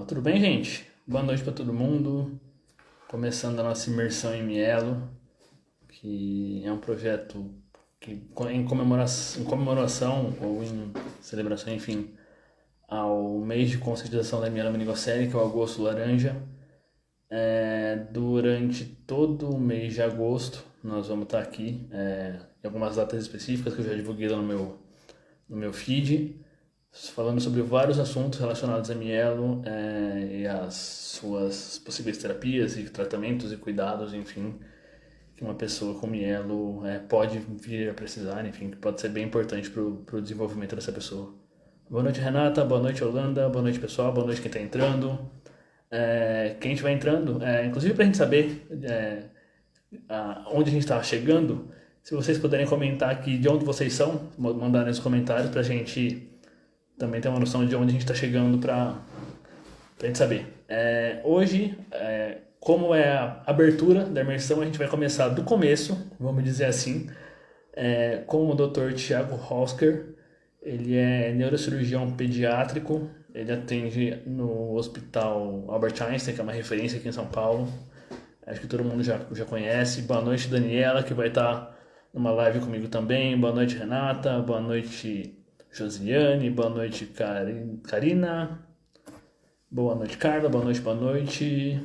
Tudo bem, gente? Boa noite para todo mundo. Começando a nossa imersão em Mielo, que é um projeto que, em comemoração ou em celebração, enfim, ao mês de conscientização da Mielo Meningocele, que é o Agosto Laranja. Durante todo o mês de agosto, nós vamos estar aqui em algumas datas específicas que eu já divulguei lá no meu feed, falando sobre vários assuntos relacionados a mielo e as suas possíveis terapias e tratamentos e cuidados, enfim, que uma pessoa com mielo pode vir a precisar, enfim, que pode ser bem importante para o desenvolvimento dessa pessoa. Boa noite, Renata. Boa noite, Holanda. Boa noite, pessoal. Boa noite quem está entrando. Quem estiver entrando, inclusive para a gente saber onde a gente está chegando, se vocês puderem comentar aqui de onde vocês são, mandar nos comentários para a gente também ter uma noção de onde a gente está chegando para a gente saber. Hoje, como é a abertura da imersão, a gente vai começar do começo, vamos dizer assim, com o Dr. Thiago Hosker. Ele é neurocirurgião pediátrico, ele atende no Hospital Albert Einstein, que é uma referência aqui em São Paulo. Acho que todo mundo já conhece. Boa noite, Daniela, que vai estar numa live comigo também. Boa noite, Renata. Boa noite, Josiane. Boa noite, Karina. Boa noite, Carla. Boa noite, boa noite.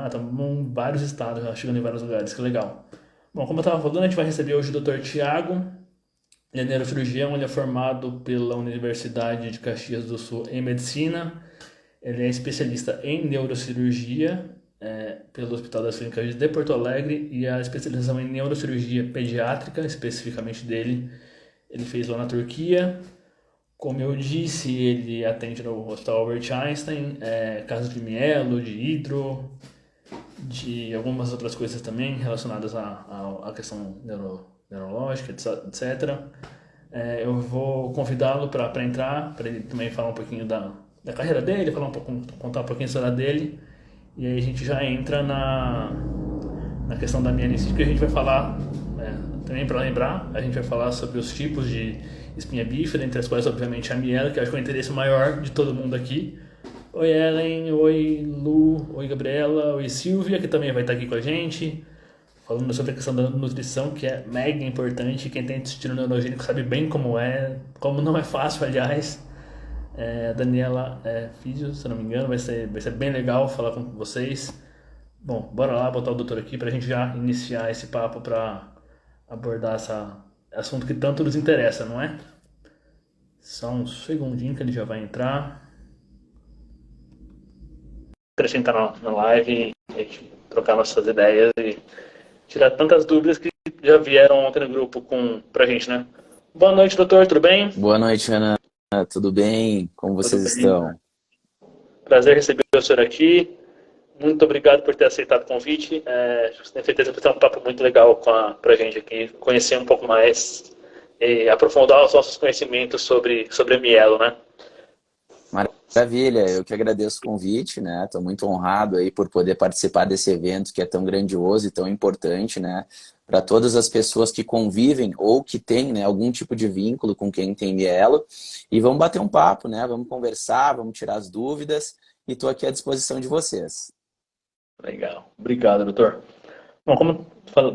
Estamos em vários estados, já chegando em vários lugares, que legal. Bom, como eu estava falando, a gente vai receber hoje o Dr. Thiago. Ele é neurocirurgião, ele é formado pela Universidade de Caxias do Sul em Medicina. Ele é especialista em neurocirurgia pelo Hospital das Clínicas de Porto Alegre e a especialização em neurocirurgia pediátrica, especificamente dele, ele fez lá na Turquia. Como eu disse, ele atende no Hospital Albert Einstein, casos de mielo, de hidro, de algumas outras coisas também relacionadas à questão neurológica, etc. Eu vou convidá-lo para entrar, para ele também falar um pouquinho da carreira dele, contar um pouquinho a história dele. E aí a gente já entra na questão da mielite, que a gente vai falar, também para lembrar, a gente vai falar sobre os tipos de espinha bífida, entre as quais, obviamente, a mielo, que acho que é o interesse maior de todo mundo aqui. Oi, Ellen, oi, Lu, oi, Gabriela, oi, Silvia, que também vai estar aqui com a gente, falando sobre a questão da nutrição, que é mega importante. Quem tem intestino neurogênico sabe bem como não é fácil, aliás. A Daniela Físio, se eu não me engano, vai ser bem legal falar com vocês. Bom, bora lá botar o doutor aqui para a gente já iniciar esse papo para abordar esse assunto que tanto nos interessa, não é? Só um segundinho que ele já vai entrar. Acrescentar na live e a gente trocar nossas ideias e tirar tantas dúvidas que já vieram ontem no grupo pra gente, né? Boa noite, doutor, tudo bem? Boa noite, Ana. Tudo bem? Como vocês Tudo bem. estão? Prazer receber o senhor aqui. Muito obrigado por ter aceitado o convite. Tenho certeza que vai ser um papo muito legal pra gente aqui, conhecer um pouco mais e aprofundar os nossos conhecimentos sobre a mielo, né? Maravilha, eu que agradeço o convite, né? Estou muito honrado aí por poder participar desse evento que é tão grandioso e tão importante, né? Para todas as pessoas que convivem ou que têm, né, algum tipo de vínculo com quem tem mielo. E vamos bater um papo, né? Vamos conversar, vamos tirar as dúvidas e estou aqui à disposição de vocês. Legal. Obrigado, doutor. Bom, como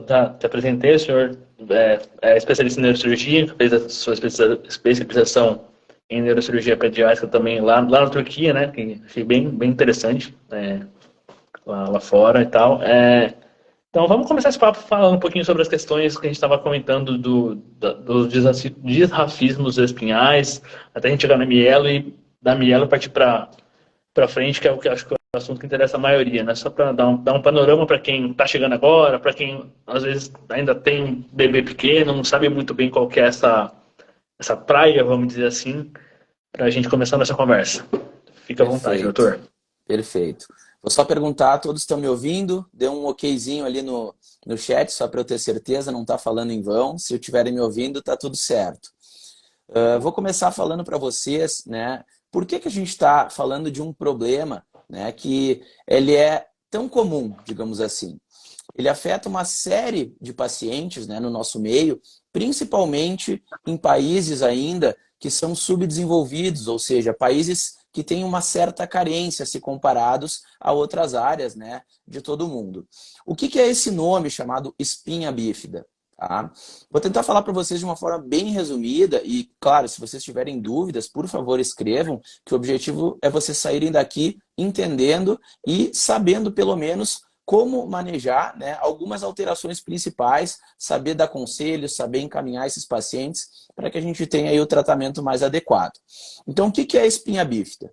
já te apresentei, o senhor é especialista em neurocirurgia, fez a sua especialização em neurocirurgia pediátrica também lá na Turquia, né? Que achei bem interessante, lá fora e tal. Então, vamos começar esse papo falando um pouquinho sobre as questões que a gente estava comentando dos disrafismos espinhais, até a gente chegar na mielo e da mielo partir para frente, que é o que eu acho que é o assunto que interessa a maioria, né? Só para dar um panorama para quem está chegando agora, para quem às vezes ainda tem um bebê pequeno, não sabe muito bem qual que é essa praia, vamos dizer assim, para a gente começar nossa conversa. Fica à vontade, Perfeito, doutor. perfeito. Vou só perguntar, todos estão me ouvindo? Dê um okzinho ali no chat, só para eu ter certeza, não está falando em vão. Se estiverem me ouvindo, está tudo certo. Vou começar falando para vocês, né? Por que a gente está falando de um problema, né, que ele é tão comum, digamos assim? Ele afeta uma série de pacientes, né, no nosso meio, principalmente em países ainda que são subdesenvolvidos, ou seja, países que têm uma certa carência se comparados a outras áreas, né, de todo mundo. O que é esse nome chamado espinha bífida? Tá? Vou tentar falar para vocês de uma forma bem resumida e, claro, se vocês tiverem dúvidas, por favor, escrevam, que o objetivo é vocês saírem daqui entendendo e sabendo, pelo menos, como manejar, né, algumas alterações principais, saber dar conselhos, saber encaminhar esses pacientes para que a gente tenha aí o tratamento mais adequado. Então, o que é a espinha bífida?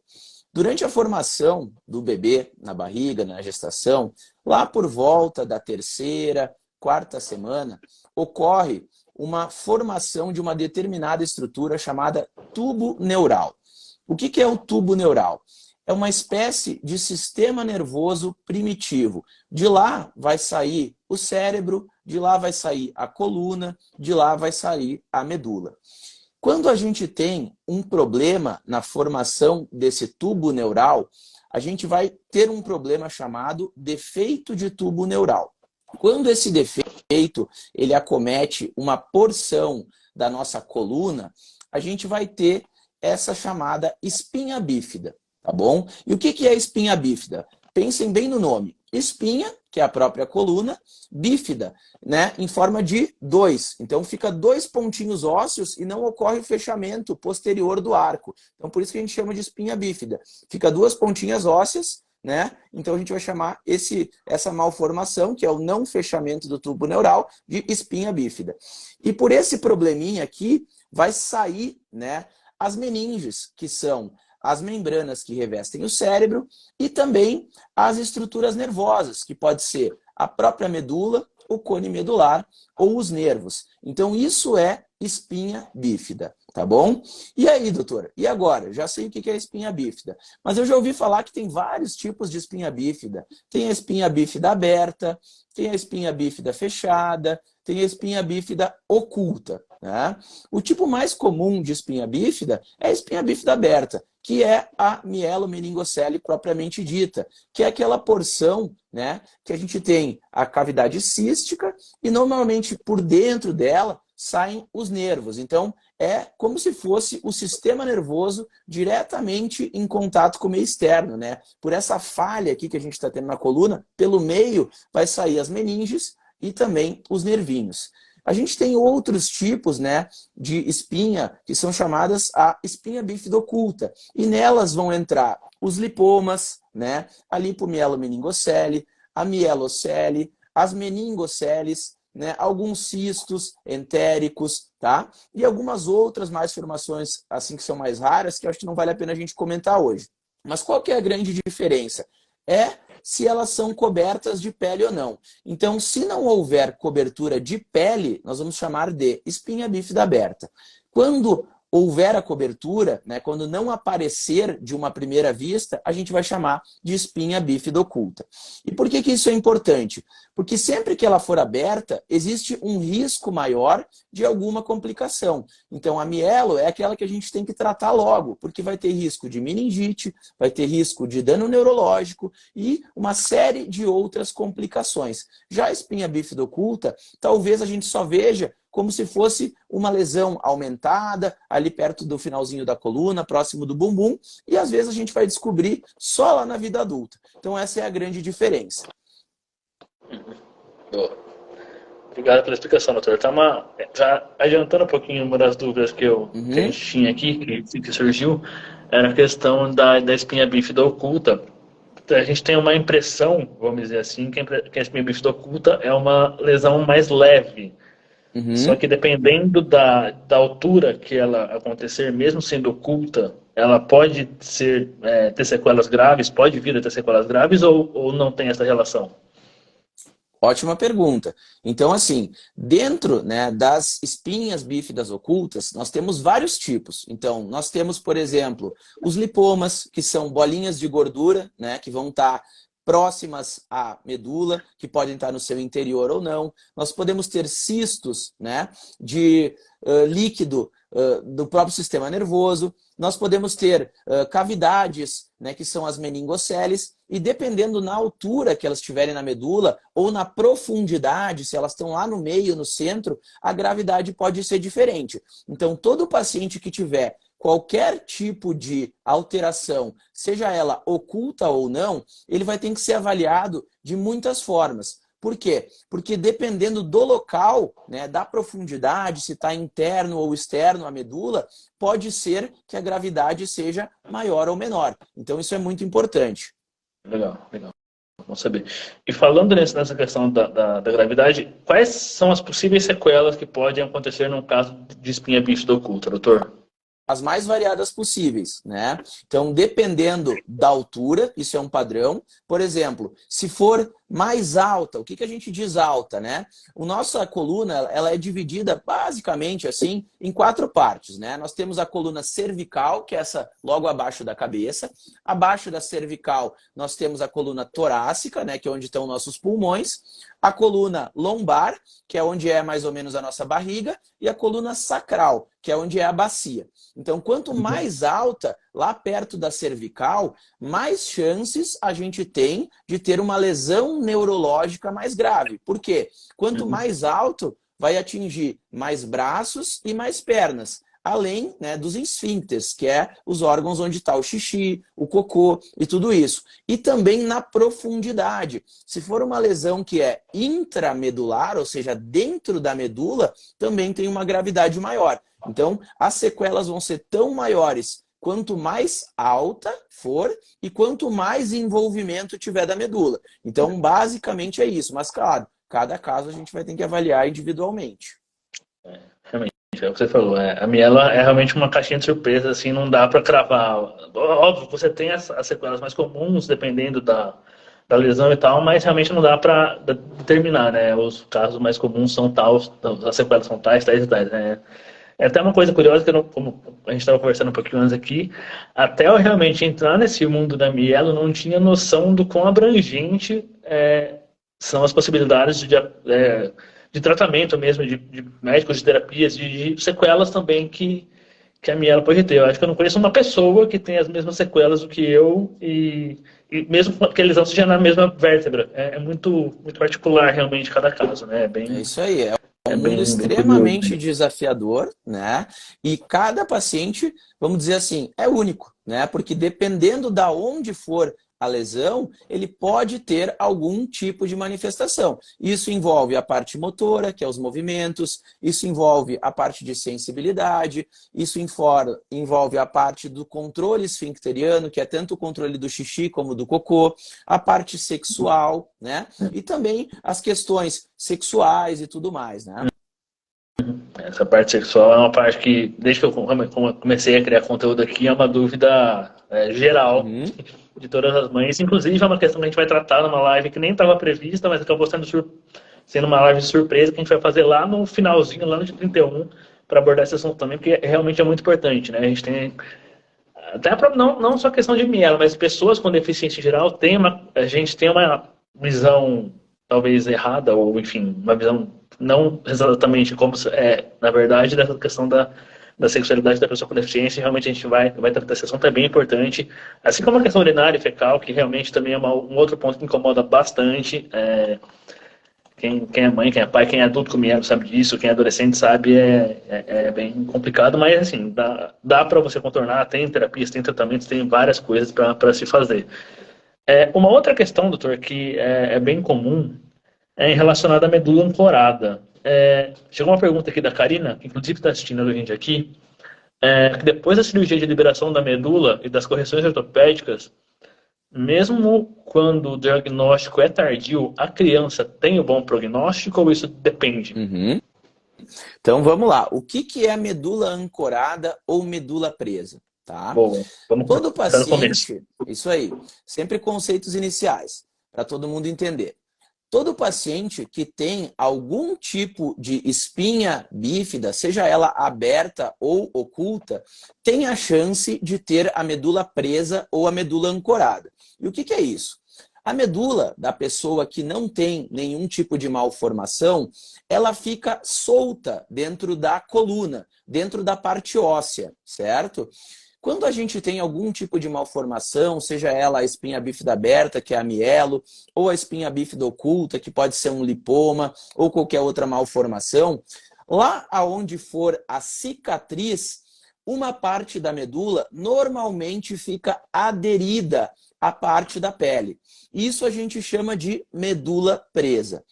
Durante a formação do bebê na barriga, na gestação, lá por volta da terceira, quarta semana, ocorre uma formação de uma determinada estrutura chamada tubo neural. O que é o tubo neural? É uma espécie de sistema nervoso primitivo. De lá vai sair o cérebro, de lá vai sair a coluna, de lá vai sair a medula. Quando a gente tem um problema na formação desse tubo neural, a gente vai ter um problema chamado defeito de tubo neural. Quando esse defeito ele acomete uma porção da nossa coluna, a gente vai ter essa chamada espinha bífida, tá bom? E o que é espinha bífida? Pensem bem no nome. Espinha, que é a própria coluna, bífida, né, em forma de 2. Então fica 2 pontinhos ósseos e não ocorre o fechamento posterior do arco. Então por isso que a gente chama de espinha bífida. Fica 2 pontinhas ósseas, né? Então a gente vai chamar essa malformação, que é o não fechamento do tubo neural, de espinha bífida. E por esse probleminha aqui vai sair, né, as meninges, que são as membranas que revestem o cérebro, e também as estruturas nervosas, que pode ser a própria medula, o cone medular ou os nervos. Então isso é espinha bífida, tá bom? E aí, doutora? E agora? Já sei o que é espinha bífida, mas eu já ouvi falar que tem vários tipos de espinha bífida. Tem a espinha bífida aberta, tem a espinha bífida fechada, tem a espinha bífida oculta, né? O tipo mais comum de espinha bífida é a espinha bífida aberta, que é a mielomeningocele propriamente dita, que é aquela porção, né, que a gente tem a cavidade cística e normalmente por dentro dela saem os nervos. Então é como se fosse o sistema nervoso diretamente em contato com o meio externo, né? Por essa falha aqui que a gente está tendo na coluna, pelo meio vai sair as meninges e também os nervinhos. A gente tem outros tipos, né, de espinha que são chamadas a espinha bífida oculta. E nelas vão entrar os lipomas, né, a lipomiellomeningocele, a mielocele, as meningoceles, né, alguns cistos entéricos, tá? E algumas outras mais formações assim que são mais raras, que eu acho que não vale a pena a gente comentar hoje. Mas qual que é a grande diferença? É se elas são cobertas de pele ou não. Então, se não houver cobertura de pele, nós vamos chamar de espinha bífida aberta. Quando houver a cobertura, né, quando não aparecer de uma primeira vista, a gente vai chamar de espinha bífida oculta. E por que isso é importante? Porque sempre que ela for aberta, existe um risco maior de alguma complicação. Então a mielo é aquela que a gente tem que tratar logo, porque vai ter risco de meningite, vai ter risco de dano neurológico e uma série de outras complicações. Já a espinha bífida oculta, talvez a gente só veja como se fosse uma lesão aumentada, ali perto do finalzinho da coluna, próximo do bumbum, e às vezes a gente vai descobrir só lá na vida adulta. Então essa é a grande diferença. Obrigado pela explicação, doutor. Já adiantando um pouquinho uma das dúvidas que a gente tinha aqui, que surgiu, era a questão da espinha bífida oculta. A gente tem uma impressão, vamos dizer assim, que a espinha bífida oculta é uma lesão mais leve. Só que dependendo da altura que ela acontecer, mesmo sendo oculta, ela pode ter sequelas graves, pode vir a ter sequelas graves ou não tem essa relação? Ótima pergunta. Então, assim, dentro, né, das espinhas bífidas ocultas, nós temos vários tipos. Então, nós temos, por exemplo, os lipomas, que são bolinhas de gordura, né, que vão estar próximas à medula, que podem estar no seu interior ou não. Nós podemos ter cistos, né, de líquido do próprio sistema nervoso. Nós podemos ter cavidades, né, que são as meningoceles, e dependendo na altura que elas estiverem na medula ou na profundidade, se elas estão lá no meio, no centro, a gravidade pode ser diferente. Então, todo paciente que tiver qualquer tipo de alteração, seja ela oculta ou não, ele vai ter que ser avaliado de muitas formas. Por quê? Porque dependendo do local, né, da profundidade, se está interno ou externo à medula, pode ser que a gravidade seja maior ou menor. Então isso é muito importante. Legal, legal. Vamos saber. E falando nessa questão da gravidade, quais são as possíveis sequelas que podem acontecer num caso de espinha bífida oculta, doutor? As mais variadas possíveis, né? Então, dependendo da altura, isso é um padrão. Por exemplo, se for mais alta, o que a gente diz alta, né? A nossa coluna, ela é dividida basicamente assim em 4 partes, né? Nós temos a coluna cervical, que é essa logo abaixo da cabeça. Abaixo da cervical, nós temos a coluna torácica, né? Que é onde estão nossos pulmões. A coluna lombar, que é onde é mais ou menos a nossa barriga. E a coluna sacral, que é onde é a bacia. Então, quanto mais alta, lá perto da cervical, mais chances a gente tem de ter uma lesão neurológica mais grave. Por quê? Quanto mais alto, vai atingir mais braços e mais pernas. Além, né, dos esfíncteres, que é os órgãos onde está o xixi, o cocô e tudo isso. E também na profundidade. Se for uma lesão que é intramedular, ou seja, dentro da medula, também tem uma gravidade maior. Então, as sequelas vão ser tão maiores quanto mais alta for e quanto mais envolvimento tiver da medula. Então, basicamente é isso. Mas, claro, cada caso a gente vai ter que avaliar individualmente. Realmente, é o que você falou. A miela é realmente uma caixinha de surpresa, assim, não dá para cravar. Óbvio, você tem as sequelas mais comuns, dependendo da lesão e tal, mas realmente não dá para determinar, né? Os casos mais comuns são tais, as sequelas são tais, tais e tais, né? É até uma coisa curiosa que, como a gente estava conversando um pouquinho antes aqui, até eu realmente entrar nesse mundo da mielo, eu não tinha noção do quão abrangente são as possibilidades de tratamento mesmo, de médicos, de terapias, de sequelas também que a mielo pode ter. Eu acho que eu não conheço uma pessoa que tem as mesmas sequelas do que eu e mesmo que a lesão seja na mesma vértebra. É muito, muito particular realmente cada caso, né? É isso aí, é um mundo Bem curioso, extremamente né? desafiador, né? E cada paciente, vamos dizer assim, é único, né? Porque dependendo da onde for a lesão, ele pode ter algum tipo de manifestação. Isso envolve a parte motora, que é os movimentos, isso envolve a parte de sensibilidade, isso envolve a parte do controle esfincteriano, que é tanto o controle do xixi como do cocô, a parte sexual, né? E também as questões sexuais e tudo mais, né? Essa parte sexual é uma parte que, desde que eu comecei a criar conteúdo aqui, é uma dúvida geral Uhum. de todas as mães. Inclusive, é uma questão que a gente vai tratar numa live que nem estava prevista, mas acabou sendo uma live de surpresa que a gente vai fazer lá no finalzinho, lá no dia 31, para abordar esse assunto também, porque realmente é muito importante, né? A gente tem, até não só questão de mielo, mas pessoas com deficiência em geral, a gente tem uma visão talvez errada, ou enfim, uma visão não exatamente como é, na verdade, dessa questão da sexualidade da pessoa com deficiência. Realmente a gente vai tratar esse assunto, é bem importante. Assim como a questão urinária e fecal, que realmente também é um outro ponto que incomoda bastante. Quem é mãe, quem é pai, quem é adulto com mielo sabe disso, quem é adolescente sabe, é bem complicado, mas assim, dá para você contornar, tem terapias, tem tratamentos, tem várias coisas para se fazer. Uma outra questão, doutor, que é bem comum, é relacionada à medula ancorada. Chegou uma pergunta aqui da Karina, que inclusive está assistindo a gente aqui, que depois da cirurgia de liberação da medula e das correções ortopédicas, mesmo quando o diagnóstico é tardio, a criança tem o bom prognóstico ou isso depende? Uhum. Então vamos lá. O que é medula ancorada ou medula presa? Tá? Bom, vamos Todo começar no começo. paciente, isso aí, sempre conceitos iniciais, para todo mundo entender. Todo paciente que tem algum tipo de espinha bífida, seja ela aberta ou oculta, tem a chance de ter a medula presa ou a medula ancorada. E o que é isso? A medula da pessoa que não tem nenhum tipo de malformação, ela fica solta dentro da coluna, dentro da parte óssea, certo? Quando a gente tem algum tipo de malformação, seja ela a espinha bífida aberta, que é a mielo, ou a espinha bífida oculta, que pode ser um lipoma, ou qualquer outra malformação, lá aonde for a cicatriz, uma parte da medula normalmente fica aderida à parte da pele. Isso a gente chama de medula presa.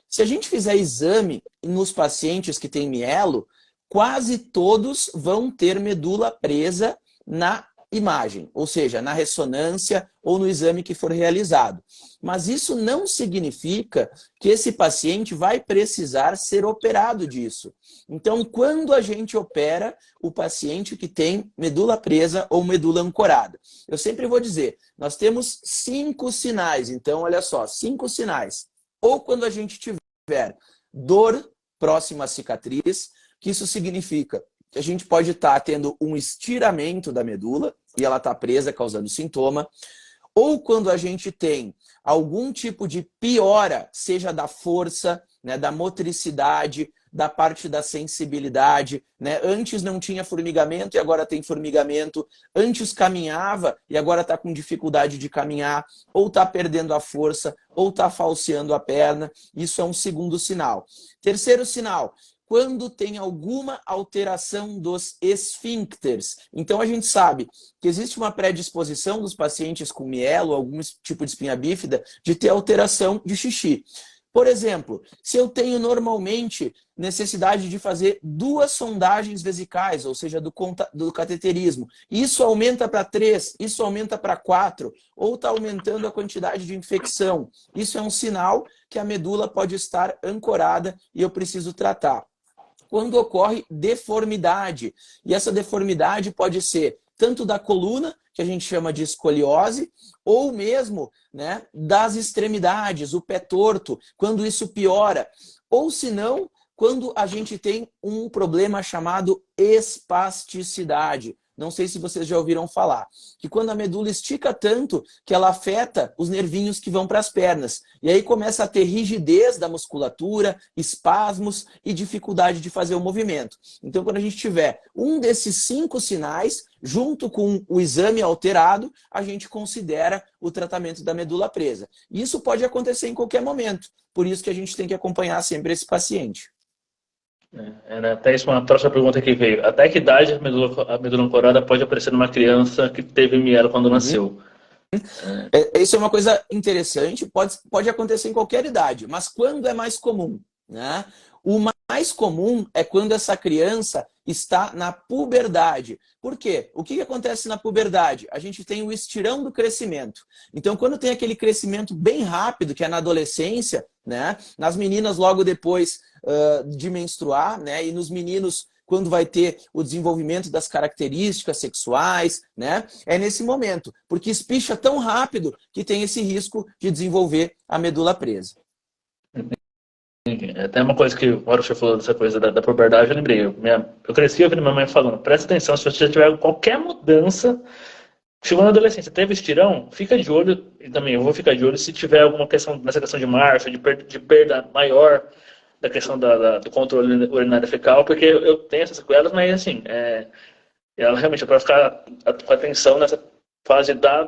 Se a gente fizer exame nos pacientes que têm mielo, quase todos vão ter medula presa na imagem, ou seja, na ressonância ou no exame que for realizado. Mas isso não significa que esse paciente vai precisar ser operado disso. Então, quando a gente opera o paciente que tem medula presa ou medula ancorada, eu sempre vou dizer, nós temos 5 sinais. Então, olha só, 5 sinais. Ou quando a gente tiver dor próxima à cicatriz, que isso significa que a gente pode estar tendo um estiramento da medula e ela está presa, causando sintoma. Ou quando a gente tem algum tipo de piora, seja da força, né, da motricidade, da parte da sensibilidade. Né? Antes não tinha formigamento e agora tem formigamento. Antes caminhava e agora está com dificuldade de caminhar. Ou está perdendo a força, ou está falseando a perna. Isso é um segundo sinal. Terceiro sinal, quando tem alguma alteração dos esfíncteres. Então, a gente sabe que existe uma predisposição dos pacientes com mielo, algum tipo de espinha bífida, de ter alteração de xixi. Por exemplo, se eu tenho normalmente necessidade de fazer 2 sondagens vesicais, ou seja, do cateterismo, isso aumenta para 3, isso aumenta para 4, ou está aumentando a quantidade de infecção. Isso é um sinal que a medula pode estar ancorada e eu preciso tratar. Quando ocorre deformidade, e essa deformidade pode ser tanto da coluna, que a gente chama de escoliose, ou mesmo, né, das extremidades, o pé torto, quando isso piora. Ou se não, quando a gente tem um problema chamado espasticidade. Não sei se vocês já ouviram falar, que quando a medula estica tanto que ela afeta os nervinhos que vão para as pernas. E aí começa a ter rigidez da musculatura, espasmos e dificuldade de fazer o movimento. Então, quando a gente tiver um desses 5 sinais, junto com o exame alterado, a gente considera o tratamento da medula presa. E isso pode acontecer em qualquer momento. Por isso que a gente tem que acompanhar sempre esse paciente. Era até isso uma próxima pergunta que veio. Até que idade a medula ancorada pode aparecer numa criança que teve mielo quando nasceu? Isso é uma coisa interessante, pode acontecer em qualquer idade, mas quando é mais comum? Né? O mais comum é quando essa criança está na puberdade. Por quê? O que acontece na puberdade? A gente tem o estirão do crescimento. Então, quando tem aquele crescimento bem rápido, que é na adolescência, né? Nas meninas logo depois de menstruar, né? E nos meninos quando vai ter o desenvolvimento das características sexuais, né? É nesse momento, porque espicha tão rápido que tem esse risco de desenvolver a medula presa. Até uma coisa que agora você falou dessa coisa da puberdade, eu lembrei. Eu cresci ouvindo minha mãe falando, presta atenção, se você tiver qualquer mudança, chegou na adolescência, teve estirão, fica de olho, e também eu vou ficar de olho se tiver alguma questão, nessa questão de marcha, de perda maior da questão do controle urinário fecal, porque eu tenho essas sequelas, mas assim, ela realmente é para ficar com atenção nessa fase da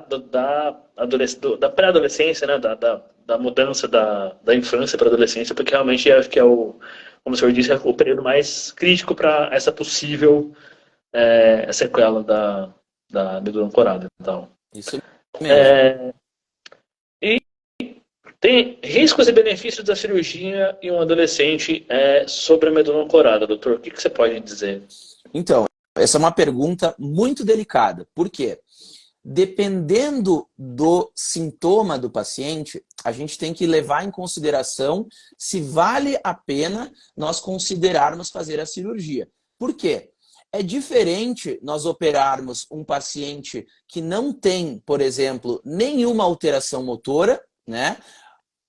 pré-adolescência, né, da mudança da infância para a adolescência, porque realmente acho que como o senhor disse, é o período mais crítico para essa possível sequela da medula ancorada. Então, isso mesmo. E tem riscos e benefícios da cirurgia em um adolescente sobre a medula ancorada, doutor? O que você pode dizer? Então, essa é uma pergunta muito delicada. Por quê? Dependendo do sintoma do paciente, a gente tem que levar em consideração se vale a pena nós considerarmos fazer a cirurgia. Por quê? É diferente nós operarmos um paciente que não tem, por exemplo, nenhuma alteração motora, né?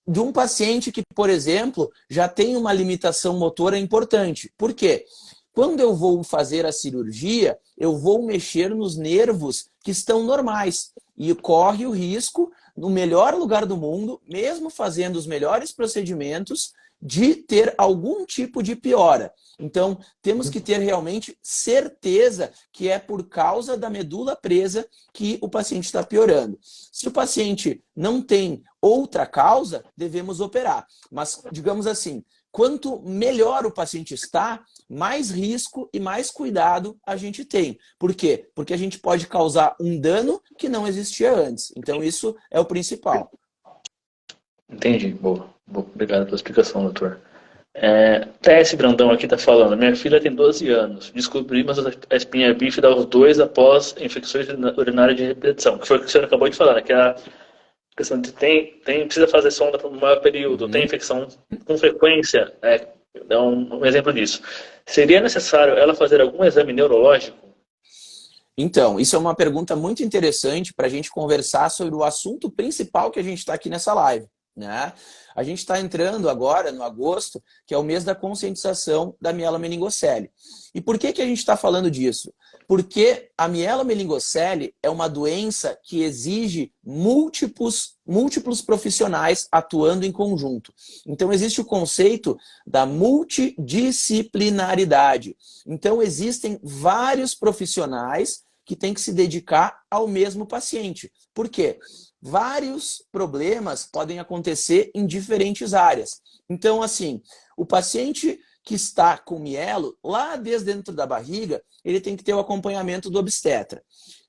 De um paciente que, por exemplo, já tem uma limitação motora importante. Por quê? Quando eu vou fazer a cirurgia, eu vou mexer nos nervos que estão normais. E corre o risco, no melhor lugar do mundo, mesmo fazendo os melhores procedimentos, de ter algum tipo de piora. Então, temos que ter realmente certeza que é por causa da medula presa que o paciente está piorando. Se o paciente não tem outra causa, devemos operar. Mas, digamos assim, quanto melhor o paciente está, mais risco e mais cuidado a gente tem. Por quê? Porque a gente pode causar um dano que não existia antes. Então, isso é o principal. Entendi. Boa. Obrigado pela explicação, doutor. TS Brandão aqui está falando. Minha filha tem 12 anos. Descobrimos a espinha bífida aos 2 após infecções urinárias de repetição. Que foi o que o senhor acabou de falar, né? Que é a questão de precisa fazer sonda por um maior período, tem infecção com frequência. Dá um exemplo disso. Seria necessário ela fazer algum exame neurológico? Então, isso é uma pergunta muito interessante para a gente conversar sobre o assunto principal que a gente está aqui nessa live, né? A gente está entrando agora, no agosto, que é o mês da conscientização da mielomeningocele. E por que a gente está falando disso? Porque a mielomeningocele é uma doença que exige múltiplos profissionais atuando em conjunto. Então, existe o conceito da multidisciplinaridade. Então, existem vários profissionais que têm que se dedicar ao mesmo paciente. Por quê? Vários problemas podem acontecer em diferentes áreas. Então, assim, o paciente que está com mielo, lá desde dentro da barriga, ele tem que ter o acompanhamento do obstetra.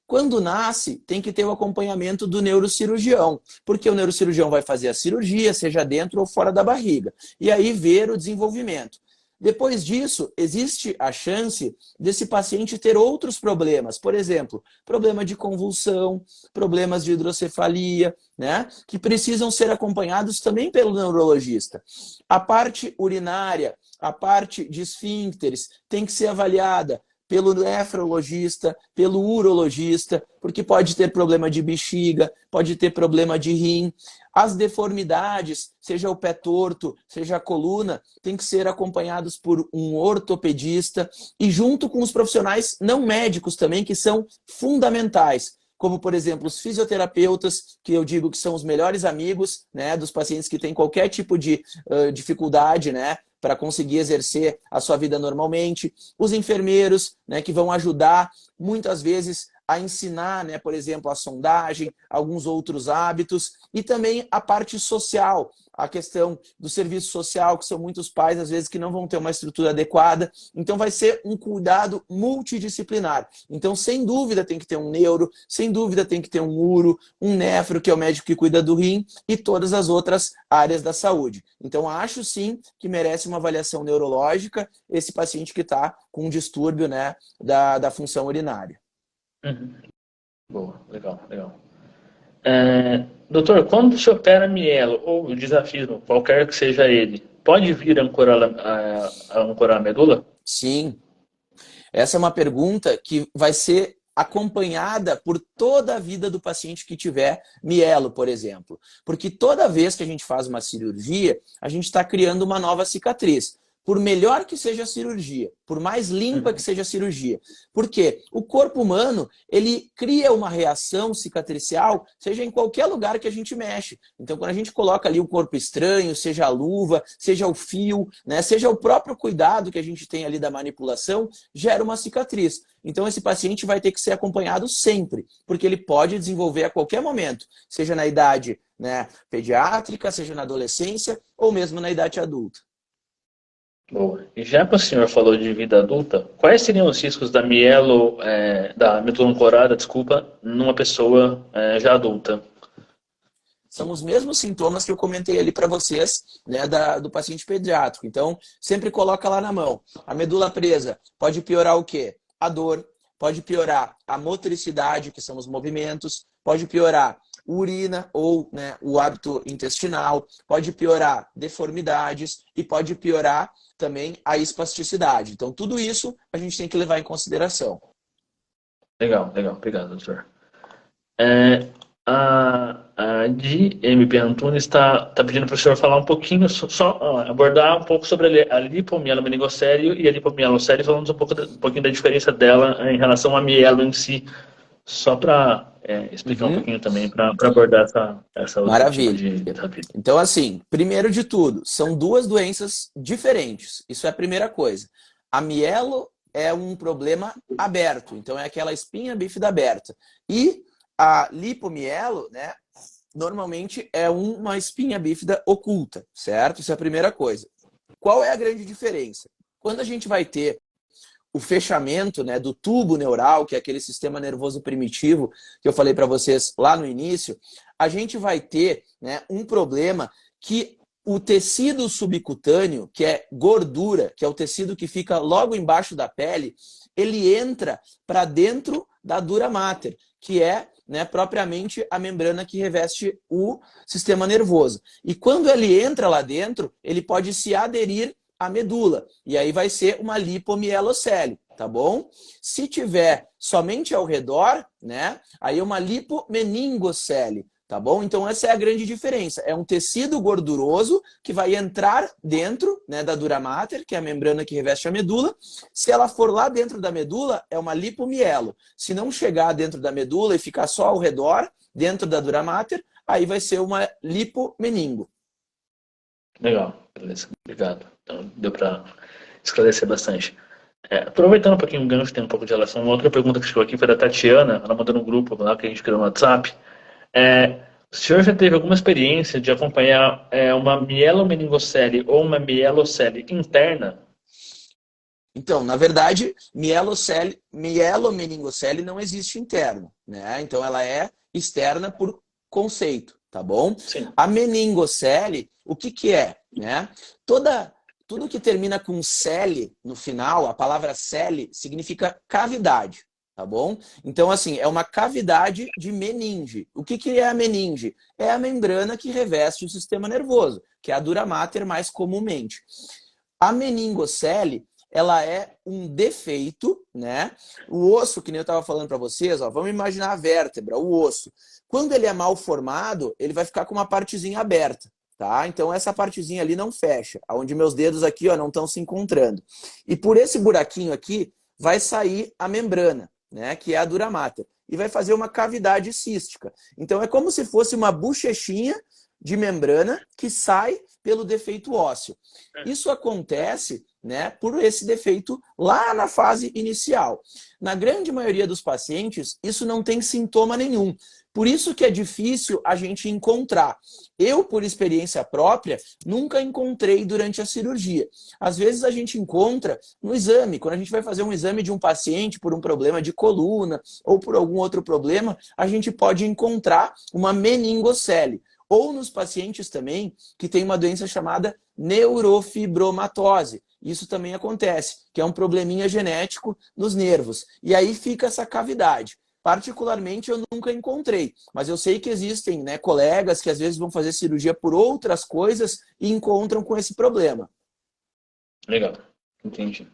Quando nasce, tem que ter o acompanhamento do neurocirurgião, porque o neurocirurgião vai fazer a cirurgia, seja dentro ou fora da barriga, e aí ver o desenvolvimento. Depois disso, existe a chance desse paciente ter outros problemas, por exemplo, problema de convulsão, problemas de hidrocefalia, né, que precisam ser acompanhados também pelo neurologista. A parte urinária, a parte de esfíncteres tem que ser avaliada pelo nefrologista, pelo urologista, porque pode ter problema de bexiga, pode ter problema de rim. As deformidades, seja o pé torto, seja a coluna, tem que ser acompanhados por um ortopedista e junto com os profissionais não médicos também, que são fundamentais, como, por exemplo, os fisioterapeutas, que eu digo que são os melhores amigos, né, dos pacientes que têm qualquer tipo de dificuldade, né, para conseguir exercer a sua vida normalmente. Os enfermeiros, né, que vão ajudar, muitas vezes, a ensinar, né, por exemplo, a sondagem, alguns outros hábitos, e também a parte social, a questão do serviço social, que são muitos pais, às vezes, que não vão ter uma estrutura adequada. Então, vai ser um cuidado multidisciplinar. Então, sem dúvida, tem que ter um neuro, sem dúvida, tem que ter um uro, um nefro, que é o médico que cuida do rim, e todas as outras áreas da saúde. Então, acho, sim, que merece uma avaliação neurológica esse paciente que está com um distúrbio, né, da função urinária. Uhum. Boa, legal. Doutor, quando se opera mielo ou desafismo, qualquer que seja ele, pode vir a ancorar a medula? Sim. Essa é uma pergunta que vai ser acompanhada por toda a vida do paciente que tiver mielo, por exemplo. Porque toda vez que a gente faz uma cirurgia, a gente está criando uma nova cicatriz. Por melhor que seja a cirurgia, por mais limpa que seja a cirurgia. Por quê? O corpo humano, ele cria uma reação cicatricial, seja em qualquer lugar que a gente mexe. Então, quando a gente coloca ali o corpo estranho, seja a luva, seja o fio, né, seja o próprio cuidado que a gente tem ali da manipulação, gera uma cicatriz. Então, esse paciente vai ter que ser acompanhado sempre, porque ele pode desenvolver a qualquer momento, seja na idade, né, pediátrica, seja na adolescência ou mesmo na idade adulta. Boa. E já que o senhor falou de vida adulta, quais seriam os riscos da da medula ancorada, numa pessoa já adulta? São os mesmos sintomas que eu comentei ali para vocês, né, do paciente pediátrico. Então, sempre coloca lá na mão. A medula presa pode piorar o quê? A dor, pode piorar a motricidade, que são os movimentos, pode piorar urina ou, né, o hábito intestinal, pode piorar deformidades e pode piorar também a espasticidade. Então, tudo isso a gente tem que levar em consideração. Legal. Obrigado, doutor. A DMP Antunes está pedindo para o senhor falar um pouquinho, abordar um pouco sobre a lipomielonmeningocele e a lipomielocele, falando um pouquinho da diferença dela em relação à mielo em si, só para explicar um pouquinho também, para abordar essa outra tipo Maravilha. de vida. Então, assim, primeiro de tudo, são duas doenças diferentes. Isso é a primeira coisa. A mielo é um problema aberto, então é aquela espinha bífida aberta. E a lipomielo, né, normalmente é uma espinha bífida oculta, certo? Isso é a primeira coisa. qual é a grande diferença? Quando a gente vai ter o fechamento, né, do tubo neural, que é aquele sistema nervoso primitivo que eu falei para vocês lá no início, a gente vai ter, né, um problema que o tecido subcutâneo, que é gordura, que é o tecido que fica logo embaixo da pele, ele entra para dentro da dura mater, que é, né, propriamente a membrana que reveste o sistema nervoso. E quando ele entra lá dentro, ele pode se aderir à medula. E aí vai ser uma lipomielocele, tá bom? Se tiver somente ao redor, né, aí é uma lipomeningocele. Tá bom? Então essa é a grande diferença. É um tecido gorduroso que vai entrar dentro, né, da dura mater, que é a membrana que reveste a medula. Se ela for lá dentro da medula, é uma lipomielo. Se não chegar dentro da medula e ficar só ao redor, dentro da dura mater, aí vai ser uma lipomeningo. Legal, beleza. Obrigado. Então, deu para esclarecer bastante. Aproveitando um pouquinho o gancho, tem um pouco de relação. Uma outra pergunta que chegou aqui foi da Tatiana, ela mandou no grupo lá que a gente criou no WhatsApp. O senhor já teve alguma experiência de acompanhar uma mielomeningocele ou uma mielocele interna? Então, na verdade, mielomeningocele não existe interna, né? Então ela é externa por conceito, tá bom? Sim. A meningocele, o que que é, né? Tudo que termina com cele no final, a palavra cele significa cavidade, tá bom? Então, assim, é uma cavidade de meninge. O que que é a meninge? É a membrana que reveste o sistema nervoso, que é a dura mater mais comumente. A meningocele, ela é um defeito, né? O osso, que nem eu estava falando para vocês, ó, vamos imaginar a vértebra, o osso. Quando ele é mal formado, ele vai ficar com uma partezinha aberta, tá? Então essa partezinha ali não fecha, onde meus dedos aqui, ó, não estão se encontrando. E por esse buraquinho aqui vai sair a membrana, né? Que é a dura mater, e vai fazer uma cavidade cística. Então é como se fosse uma bochechinha de membrana que sai pelo defeito ósseo. Isso acontece, né, por esse defeito lá na fase inicial. Na grande maioria dos pacientes, isso não tem sintoma nenhum. Por isso que é difícil a gente encontrar. Eu, por experiência própria, nunca encontrei durante a cirurgia. Às vezes a gente encontra no exame. Quando a gente vai fazer um exame de um paciente por um problema de coluna ou por algum outro problema, a gente pode encontrar uma meningocele. Ou nos pacientes também que tem uma doença chamada neurofibromatose. Isso também acontece, que é um probleminha genético nos nervos. E aí fica essa cavidade. Particularmente eu nunca encontrei, mas eu sei que existem, né, colegas que às vezes vão fazer cirurgia por outras coisas e encontram com esse problema. Legal, entendi.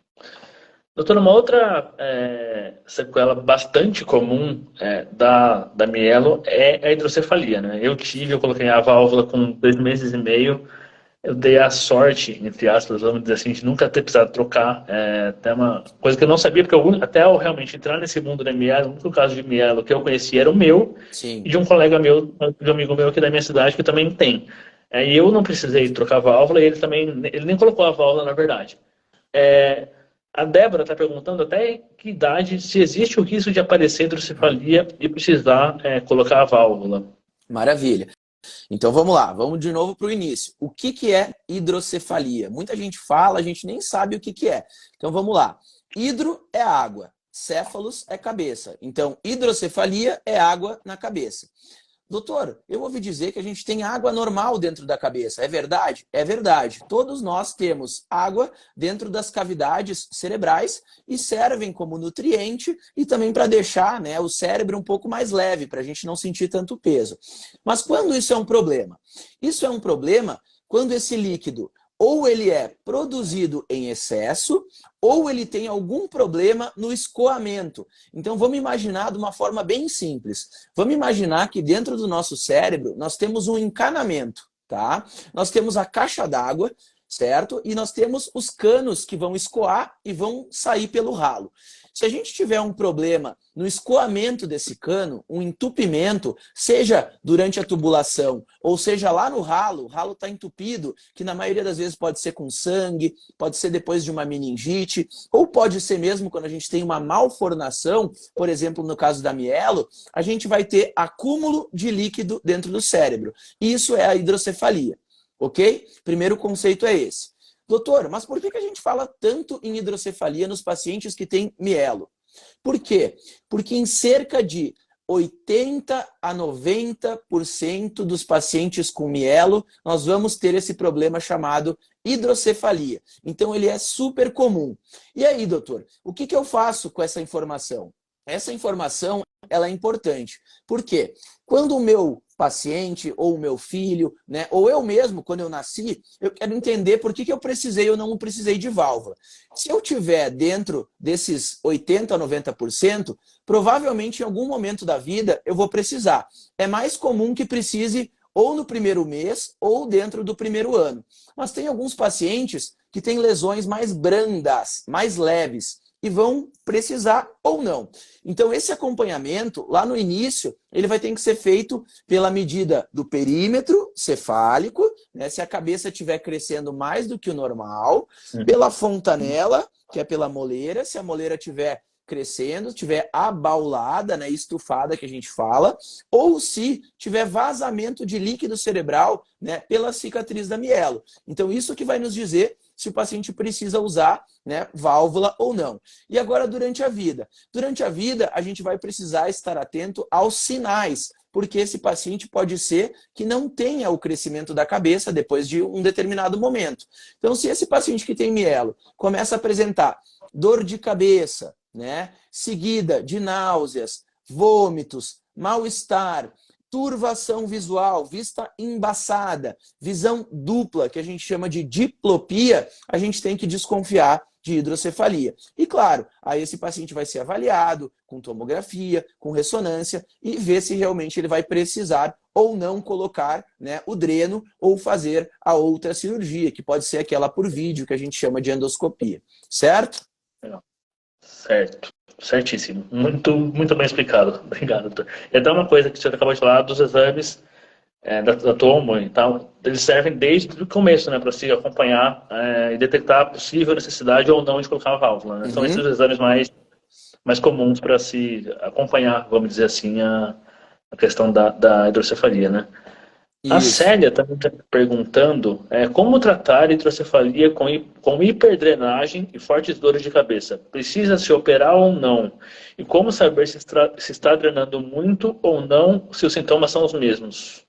Doutora, uma outra sequela bastante comum da mielo é a hidrocefalia, né? Eu coloquei a válvula com 2 meses e meio. Eu dei a sorte, entre aspas, vamos dizer assim, de nunca ter precisado trocar. Até uma coisa que eu não sabia, porque até eu realmente entrar nesse mundo da mielo, o único caso de mielo que eu conheci era o meu. Sim. E de um colega meu, de um amigo meu aqui da minha cidade, que também tem. E eu não precisei trocar a válvula, e ele nem colocou a válvula, na verdade. A Débora está perguntando até que idade, se existe o risco de aparecer hidrocefalia e precisar colocar a válvula. Maravilha. Então vamos lá, vamos de novo para o início. O que que é hidrocefalia? Muita gente fala, a gente nem sabe o que que é. Então vamos lá. Hidro é água, céfalos é cabeça. Então hidrocefalia é água na cabeça. Doutor, eu ouvi dizer que a gente tem água normal dentro da cabeça. É verdade? É verdade. Todos nós temos água dentro das cavidades cerebrais e servem como nutriente e também para deixar, né, o cérebro um pouco mais leve, para a gente não sentir tanto peso. Mas quando isso é um problema? Isso é um problema quando esse líquido ou ele é produzido em excesso, ou ele tem algum problema no escoamento. Então vamos imaginar de uma forma bem simples. Vamos imaginar que dentro do nosso cérebro nós temos um encanamento, tá? Nós temos a caixa d'água, certo? E nós temos os canos que vão escoar e vão sair pelo ralo. Se a gente tiver um problema no escoamento desse cano, um entupimento, seja durante a tubulação ou seja lá no ralo, o ralo está entupido, que na maioria das vezes pode ser com sangue, pode ser depois de uma meningite, ou pode ser mesmo quando a gente tem uma malformação, por exemplo, no caso da mielo, a gente vai ter acúmulo de líquido dentro do cérebro. Isso é a hidrocefalia, ok? Primeiro conceito é esse. Doutor, mas por que a gente fala tanto em hidrocefalia nos pacientes que têm mielo? Por quê? Porque em cerca de 80 a 90% dos pacientes com mielo, nós vamos ter esse problema chamado hidrocefalia. Então, ele é super comum. E aí, doutor, o que eu faço com essa informação? Essa informação, ela é importante. Por quê? Quando o meu paciente ou o meu filho, né, ou eu mesmo, quando eu nasci, eu quero entender por que eu precisei ou não precisei de válvula. Se eu tiver dentro desses 80 a 90%, provavelmente em algum momento da vida eu vou precisar. É mais comum que precise ou no primeiro mês ou dentro do primeiro ano. Mas tem alguns pacientes que têm lesões mais brandas, mais leves, e vão precisar ou não. Então, esse acompanhamento, lá no início, ele vai ter que ser feito pela medida do perímetro cefálico, né, se a cabeça estiver crescendo mais do que o normal, pela fontanela, que é pela moleira, se a moleira estiver crescendo, estiver abaulada, né, estufada, que a gente fala, ou se tiver vazamento de líquido cerebral, né, pela cicatriz da mielo. Então, isso que vai nos dizer se o paciente precisa usar, né, válvula ou não. E agora, durante a vida? Durante a vida, a gente vai precisar estar atento aos sinais, porque esse paciente pode ser que não tenha o crescimento da cabeça depois de um determinado momento. Então, se esse paciente que tem mielo começa a apresentar dor de cabeça, né, seguida de náuseas, vômitos, mal-estar, turvação visual, vista embaçada, visão dupla, que a gente chama de diplopia, a gente tem que desconfiar de hidrocefalia. E claro, aí esse paciente vai ser avaliado com tomografia, com ressonância e ver se realmente ele vai precisar ou não colocar, né, o dreno ou fazer a outra cirurgia, que pode ser aquela por vídeo, que a gente chama de endoscopia. Certo? Certo. Certíssimo. Muito bem explicado. Obrigado, doutor. E até uma coisa que você acabou de falar dos exames da tomo e tal, eles servem desde o começo, né, para se acompanhar e detectar a possível necessidade ou não de colocar uma válvula, né? São esses os exames mais comuns para se acompanhar, vamos dizer assim, a questão da hidrocefalia, né? A Isso. Célia está me perguntando como tratar hidrocefalia com hiperdrenagem e fortes dores de cabeça. Precisa se operar ou não? E como saber se está drenando muito ou não, se os sintomas são os mesmos?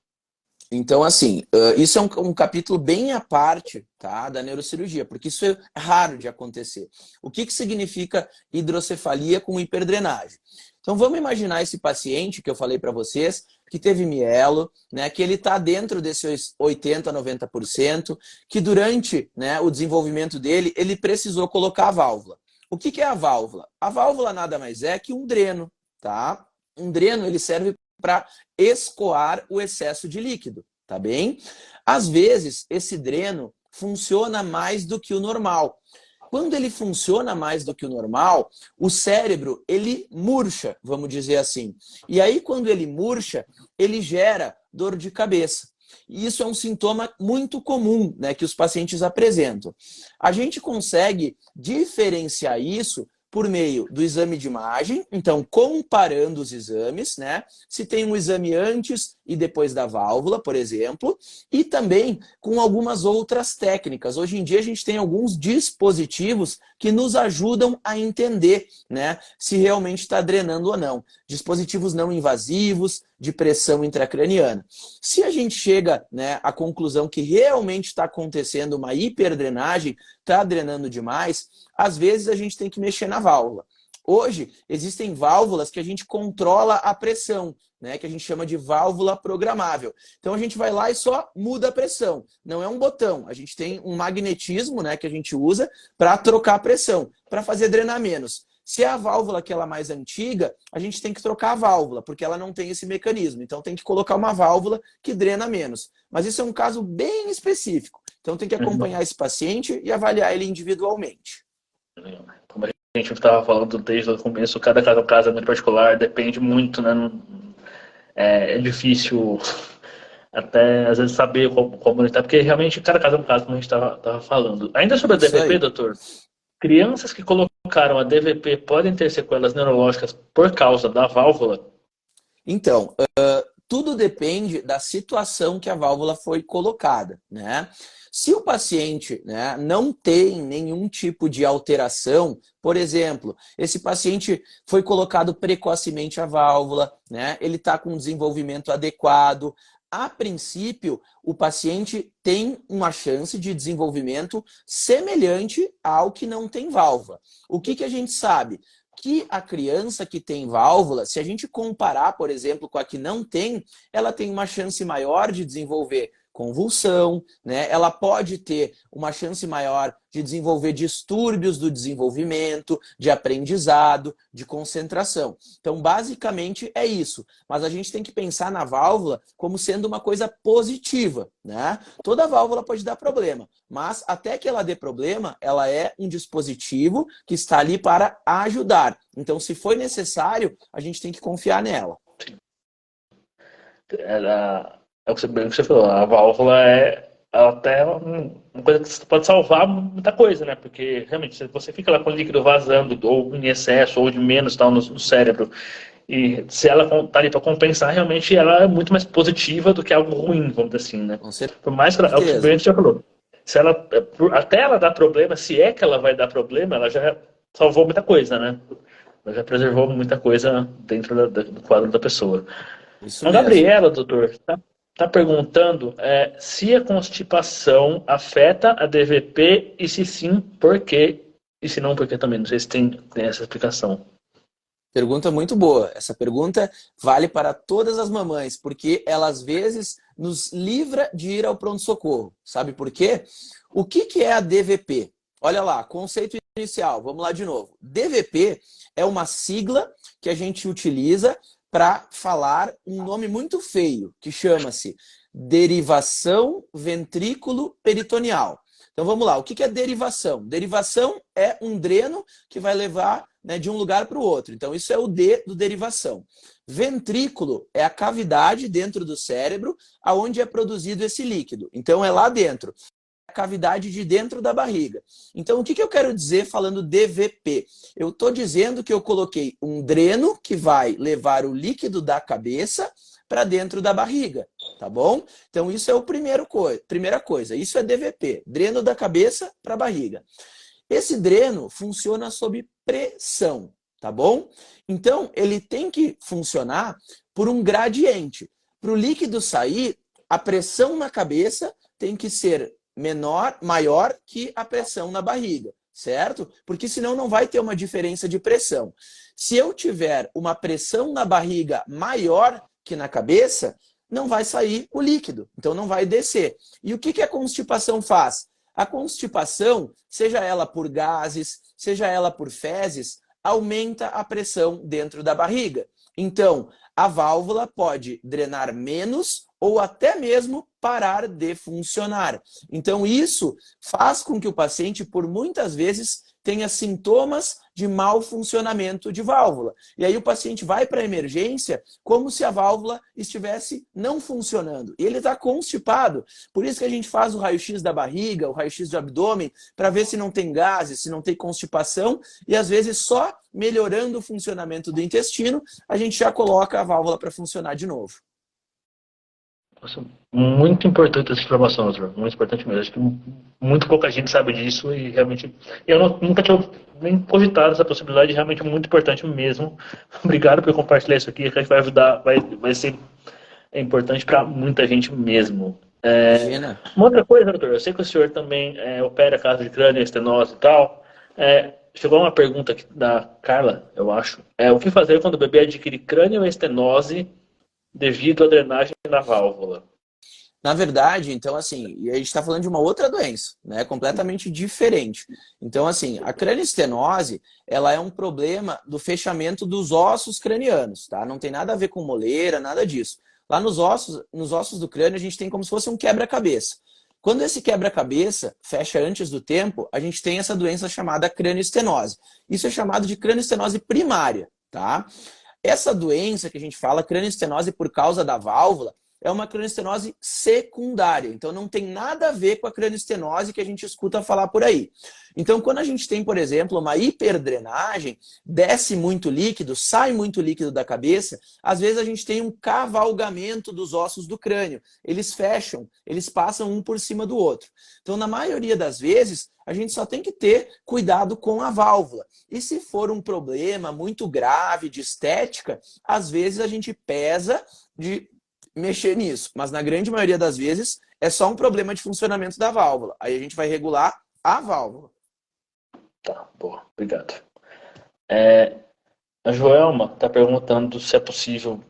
Então, assim, isso é um capítulo bem à parte, tá, da neurocirurgia, porque isso é raro de acontecer. O que significa hidrocefalia com hiperdrenagem? Então, vamos imaginar esse paciente que eu falei para vocês, que teve mielo, né, que ele está dentro desses 80% a 90%, que durante, né, o desenvolvimento dele, ele precisou colocar a válvula. O que é a válvula? A válvula nada mais é que um dreno, tá? Um dreno, ele serve para escoar o excesso de líquido, tá bem? Às vezes, esse dreno funciona mais do que o normal. Quando ele funciona mais do que o normal, o cérebro, ele murcha, vamos dizer assim. E aí, quando ele murcha, ele gera dor de cabeça. E isso é um sintoma muito comum, né, que os pacientes apresentam. A gente consegue diferenciar isso por meio do exame de imagem, então comparando os exames, né? Se tem um exame antes e depois da válvula, por exemplo, e também com algumas outras técnicas. Hoje em dia a gente tem alguns dispositivos que nos ajudam a entender, né, se realmente está drenando ou não. Dispositivos não invasivos, de pressão intracraniana. Se a gente chega, né, à conclusão que realmente está acontecendo uma hiperdrenagem, está drenando demais, às vezes a gente tem que mexer na válvula. Hoje, existem válvulas que a gente controla a pressão, né, que a gente chama de válvula programável. Então, a gente vai lá e só muda a pressão. Não é um botão. A gente tem um magnetismo, né, que a gente usa para trocar a pressão, para fazer drenar menos. Se é a válvula aquela mais antiga, a gente tem que trocar a válvula, porque ela não tem esse mecanismo. Então, tem que colocar uma válvula que drena menos. Mas isso é um caso bem específico. Então, tem que acompanhar esse paciente e avaliar ele individualmente. Como a gente estava falando desde o começo, cada caso é muito particular, depende muito, né? É difícil até, às vezes, saber como ele está, porque realmente cada caso é um caso, como a gente estava falando. Ainda sobre a Isso DVP, aí. doutor, crianças que colocaram a DVP podem ter sequelas neurológicas por causa da válvula? Então, tudo depende da situação que a válvula foi colocada, né? Se o paciente, né, não tem nenhum tipo de alteração, por exemplo, esse paciente foi colocado precocemente a válvula, né, ele está com um desenvolvimento adequado, a princípio, o paciente tem uma chance de desenvolvimento semelhante ao que não tem válvula. O que a gente sabe? Que a criança que tem válvula, se a gente comparar, por exemplo, com a que não tem, ela tem uma chance maior de desenvolver convulsão, né? Ela pode ter uma chance maior de desenvolver distúrbios do desenvolvimento, de aprendizado, de concentração. Então, basicamente, é isso. Mas a gente tem que pensar na válvula como sendo uma coisa positiva, né? Toda válvula pode dar problema, mas até que ela dê problema, ela é um dispositivo que está ali para ajudar. Então, se for necessário, a gente tem que confiar nela. É o que você falou, a válvula ela até uma coisa que pode salvar muita coisa, né? Porque realmente, se você fica lá com o líquido vazando, ou em excesso, ou de menos tal, no cérebro, e se ela tá ali para compensar, realmente ela é muito mais positiva do que algo ruim, vamos dizer assim, né? Com certeza. Por mais que ela, é o que o já falou, se ela, até ela dar problema, se é que ela vai dar problema, ela já salvou muita coisa, né? Ela já preservou muita coisa dentro do quadro da pessoa. Isso A mesmo. Gabriela, doutor, tá perguntando se a constipação afeta a DVP e se sim, por quê? E se não, por quê também? Não sei se tem essa explicação. Pergunta muito boa. Essa pergunta vale para todas as mamães, porque ela às vezes nos livra de ir ao pronto-socorro. Sabe por quê? O que é a DVP? Olha lá, conceito inicial. Vamos lá de novo. DVP é uma sigla que a gente utiliza para falar um nome muito feio, que chama-se derivação ventrículo-peritoneal. Então vamos lá, o que é derivação? Derivação é um dreno que vai levar, né, de um lugar para o outro. Então isso é o D do derivação. Ventrículo é a cavidade dentro do cérebro aonde é produzido esse líquido. Então é lá dentro. A cavidade de dentro da barriga. Então, o que eu quero dizer falando DVP? Eu estou dizendo que eu coloquei um dreno que vai levar o líquido da cabeça para dentro da barriga, tá bom? Então, isso é a primeira coisa. Isso é DVP, dreno da cabeça para a barriga. Esse dreno funciona sob pressão, tá bom? Então, ele tem que funcionar por um gradiente. Para o líquido sair, a pressão na cabeça tem que ser maior que a pressão na barriga, certo? Porque senão não vai ter uma diferença de pressão. Se eu tiver uma pressão na barriga maior que na cabeça, não vai sair o líquido, então não vai descer. E o que a constipação faz? A constipação, seja ela por gases, seja ela por fezes, aumenta a pressão dentro da barriga. Então, a válvula pode drenar menos ou até mesmo parar de funcionar. Então, isso faz com que o paciente, por muitas vezes, tenha sintomas de mau funcionamento de válvula. E aí o paciente vai para a emergência como se a válvula estivesse não funcionando. E ele está constipado. Por isso que a gente faz o raio-x da barriga, o raio-x do abdômen, para ver se não tem gases, se não tem constipação. E às vezes só melhorando o funcionamento do intestino, a gente já coloca a válvula para funcionar de novo. Nossa, muito importante essa informação, doutor. Muito importante mesmo. Acho que muito pouca gente sabe disso e realmente eu nunca tinha nem cogitado essa possibilidade. Realmente muito importante mesmo. Obrigado por compartilhar isso aqui. Que vai ajudar, vai ser importante para muita gente mesmo. Uma outra coisa, doutor. Eu sei que o senhor também opera caso de crânio, estenose e tal. Chegou uma pergunta aqui da Carla, eu acho. O que fazer quando o bebê adquire crânio ou estenose devido à drenagem da válvula? Na verdade, então, assim, a gente está falando de uma outra doença, né? Completamente diferente. Então, assim, a cranioestenose, ela é um problema do fechamento dos ossos cranianos, tá? Não tem nada a ver com moleira, nada disso. Lá nos ossos do crânio, a gente tem como se fosse um quebra-cabeça. Quando esse quebra-cabeça fecha antes do tempo, a gente tem essa doença chamada cranioestenose. Isso é chamado de cranioestenose primária, tá? Essa doença que a gente fala, cranioestenose por causa da válvula, é uma cranioestenose secundária. Então, não tem nada a ver com a cranioestenose que a gente escuta falar por aí. Então, quando a gente tem, por exemplo, uma hiperdrenagem, desce muito líquido, sai muito líquido da cabeça, às vezes a gente tem um cavalgamento dos ossos do crânio. Eles fecham, eles passam um por cima do outro. Então, na maioria das vezes, a gente só tem que ter cuidado com a válvula. E se for um problema muito grave de estética, às vezes a gente pesa de mexer nisso. Mas na grande maioria das vezes, é só um problema de funcionamento da válvula. Aí a gente vai regular a válvula. Tá, boa, obrigado. A Joelma está perguntando se é possível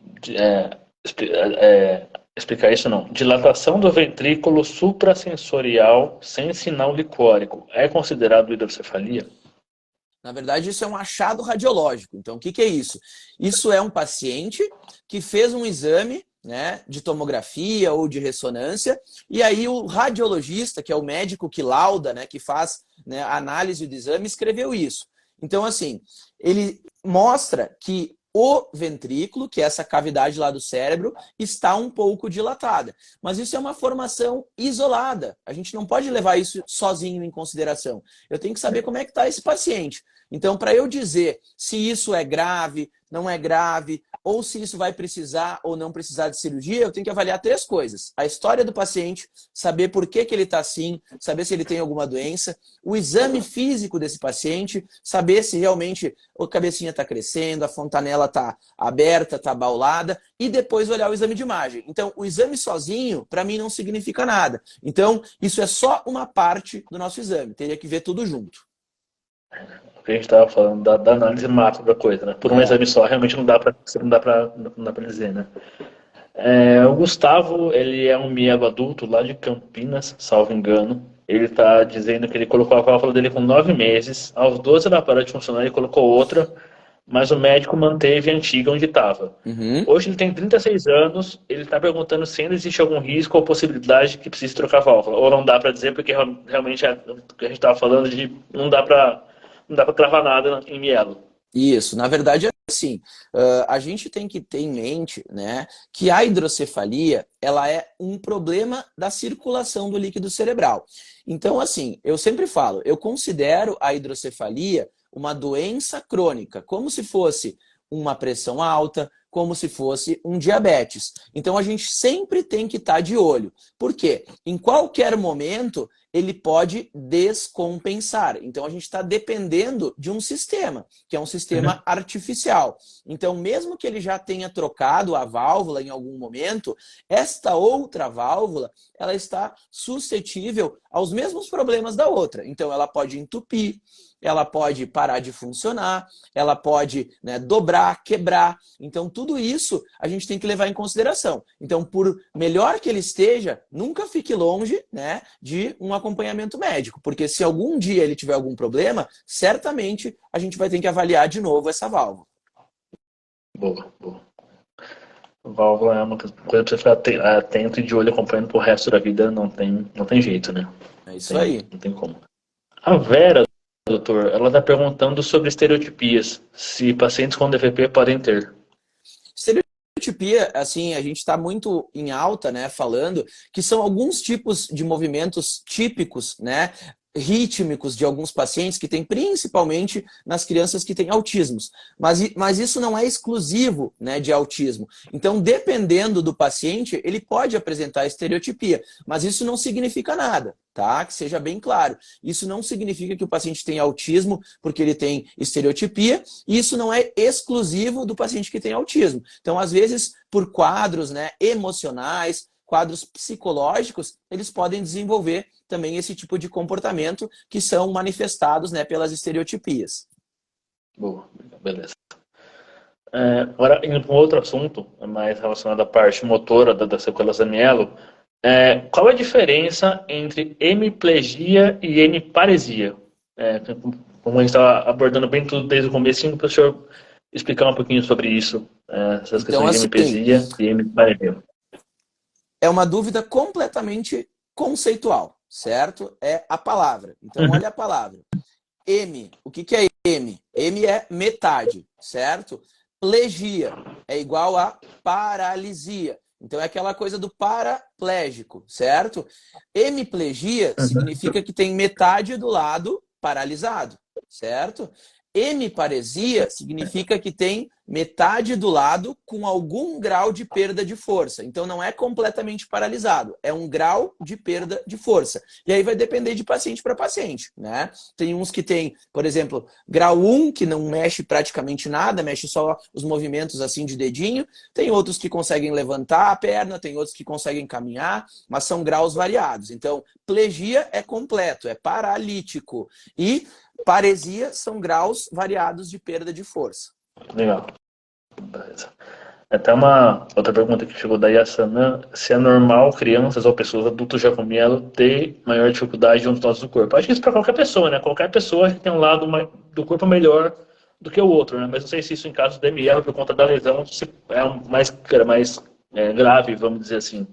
explicar isso não. Dilatação do ventrículo suprassensorial sem sinal licórico é considerado hidrocefalia? Na verdade, isso é um achado radiológico. Então, o que é isso? Isso é um paciente que fez um exame, né, de tomografia ou de ressonância, e aí o radiologista, que é o médico que lauda, né, que faz, né, a análise do exame, escreveu isso. Então, assim, ele mostra que o ventrículo, que é essa cavidade lá do cérebro, está um pouco dilatada. Mas isso é uma formação isolada. A gente não pode levar isso sozinho em consideração. Eu tenho que saber como é que está esse paciente. Então, para eu dizer se isso é grave, não é grave, ou se isso vai precisar ou não precisar de cirurgia, eu tenho que avaliar 3 coisas. A história do paciente, saber por que ele está assim, saber se ele tem alguma doença, o exame físico desse paciente, saber se realmente a cabecinha está crescendo, a fontanela está aberta, está abaulada, e depois olhar o exame de imagem. Então, o exame sozinho, para mim, não significa nada. Então, isso é só uma parte do nosso exame. Teria que ver tudo junto. O que a gente estava falando da análise macro da coisa, né? Por um exame só, realmente não dá para dizer, né? O Gustavo, ele é um miego adulto lá de Campinas, salvo engano. Ele está dizendo que ele colocou a válvula dele com 9 meses. Aos 12 ela parou de funcionar e colocou outra, mas o médico manteve a antiga onde estava. Hoje ele tem 36 anos, ele está perguntando se ainda existe algum risco ou possibilidade que precise trocar a válvula. Ou não dá para dizer, porque realmente o que a gente estava falando de não dá para cravar nada em mielo. Isso, na verdade é assim, a gente tem que ter em mente, né, que a hidrocefalia ela é um problema da circulação do líquido cerebral. Então, assim, eu sempre falo, eu considero a hidrocefalia uma doença crônica, como se fosse uma pressão alta, como se fosse um diabetes. Então, a gente sempre tem que estar de olho. Por quê? Em qualquer momento, ele pode descompensar. Então, a gente está dependendo de um sistema, que é um sistema artificial. Então, mesmo que ele já tenha trocado a válvula em algum momento, esta outra válvula, ela está suscetível aos mesmos problemas da outra. Então, ela pode entupir, ela pode parar de funcionar, ela pode, né, dobrar, quebrar. Então, tudo isso a gente tem que levar em consideração. Então, por melhor que ele esteja, nunca fique longe, né, de um acompanhamento médico, porque se algum dia ele tiver algum problema, certamente a gente vai ter que avaliar de novo essa válvula. Boa, boa. A válvula é uma coisa para você ficar atento e de olho acompanhando pro resto da vida, não tem jeito, né? É isso aí. Não tem como. A Vera, doutor, ela está perguntando sobre estereotipias, se pacientes com DVP podem ter. Estereotipia, assim, a gente está muito em alta, né, falando que são alguns tipos de movimentos típicos, né, rítmicos de alguns pacientes que tem principalmente nas crianças que têm autismos. Mas isso não é exclusivo, né, de autismo. Então, dependendo do paciente, ele pode apresentar estereotipia, mas isso não significa nada, tá? Que seja bem claro. Isso não significa que o paciente tem autismo porque ele tem estereotipia, e isso não é exclusivo do paciente que tem autismo. Então, às vezes, por quadros, né, emocionais, quadros psicológicos, eles podem desenvolver também esse tipo de comportamento que são manifestados, né, pelas estereotipias. Boa, beleza. Agora, indo para um outro assunto, mais relacionado à parte motora das sequelas da mielo, qual a diferença entre hemiplegia e hemiparesia? Como a gente estava abordando bem tudo desde o começo, para o senhor explicar um pouquinho sobre isso, essas Então, questões de hemiplegia e hemiparesia. É uma dúvida completamente conceitual, certo? É a palavra. Então, olha a palavra. M, o que é M? M é metade, certo? Plegia é igual a paralisia. Então é aquela coisa do paraplégico, certo? Hemiplegia Uhum. significa que tem metade do lado paralisado, certo? Hemiparesia significa que tem metade do lado com algum grau de perda de força. Então não é completamente paralisado, é um grau de perda de força. E aí vai depender de paciente para paciente, né? Tem uns que tem, por exemplo, grau 1, que não mexe praticamente nada, mexe só os movimentos assim de dedinho. Tem outros que conseguem levantar a perna, tem outros que conseguem caminhar, mas são graus variados. Então, plegia é completo, é paralítico. E paresia são graus variados de perda de força. Legal. Beleza. Até uma outra pergunta que chegou da Yassanã, se é normal crianças ou pessoas adultas já com mielo ter maior dificuldade de um dos lados do corpo. Acho que isso para qualquer pessoa, né? Qualquer pessoa tem um lado do corpo melhor do que o outro, né? Mas não sei se isso em caso de mielo, por conta da lesão, é mais grave, vamos dizer assim.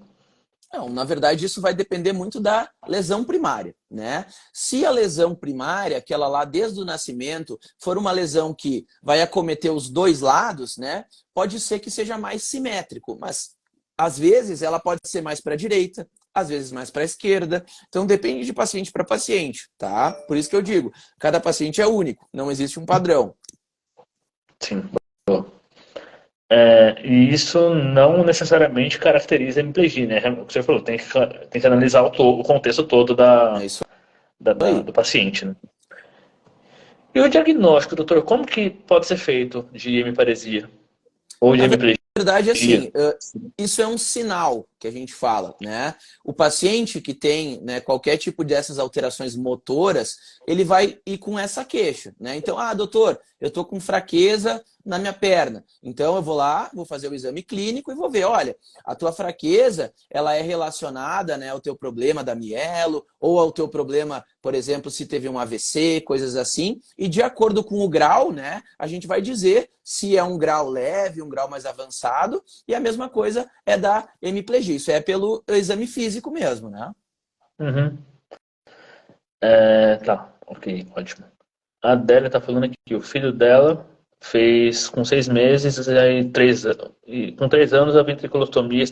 Não, na verdade, isso vai depender muito da lesão primária, né? Se a lesão primária, aquela lá desde o nascimento, for uma lesão que vai acometer os dois lados, né? Pode ser que seja mais simétrico, mas às vezes ela pode ser mais para a direita, às vezes mais para a esquerda. Então depende de paciente para paciente, tá? Por isso que eu digo, cada paciente é único, não existe um padrão. Sim. E isso não necessariamente caracteriza a hemiplegia, né? O que você falou, tem que analisar o contexto todo É isso do aí. paciente, né? E o diagnóstico, doutor, como que pode ser feito de hemiparesia ou de Na hemiplegia? verdade, assim, isso é um sinal que a gente fala, né? O paciente que tem, né, qualquer tipo dessas alterações motoras, ele vai ir com essa queixa, né? Então, doutor, eu tô com fraqueza na minha perna. Então, eu vou lá, vou fazer o exame clínico e vou ver, olha, a tua fraqueza, ela é relacionada, né, ao teu problema da mielo ou ao teu problema, por exemplo, se teve um AVC, coisas assim. E de acordo com o grau, né, a gente vai dizer se é um grau leve, um grau mais avançado, e a mesma coisa é da hemiplegia. Isso é pelo exame físico mesmo, né? Uhum. Tá, ok, ótimo. A Adélia tá falando aqui que o filho dela fez com 6 meses e com 3 anos a ventriculostomia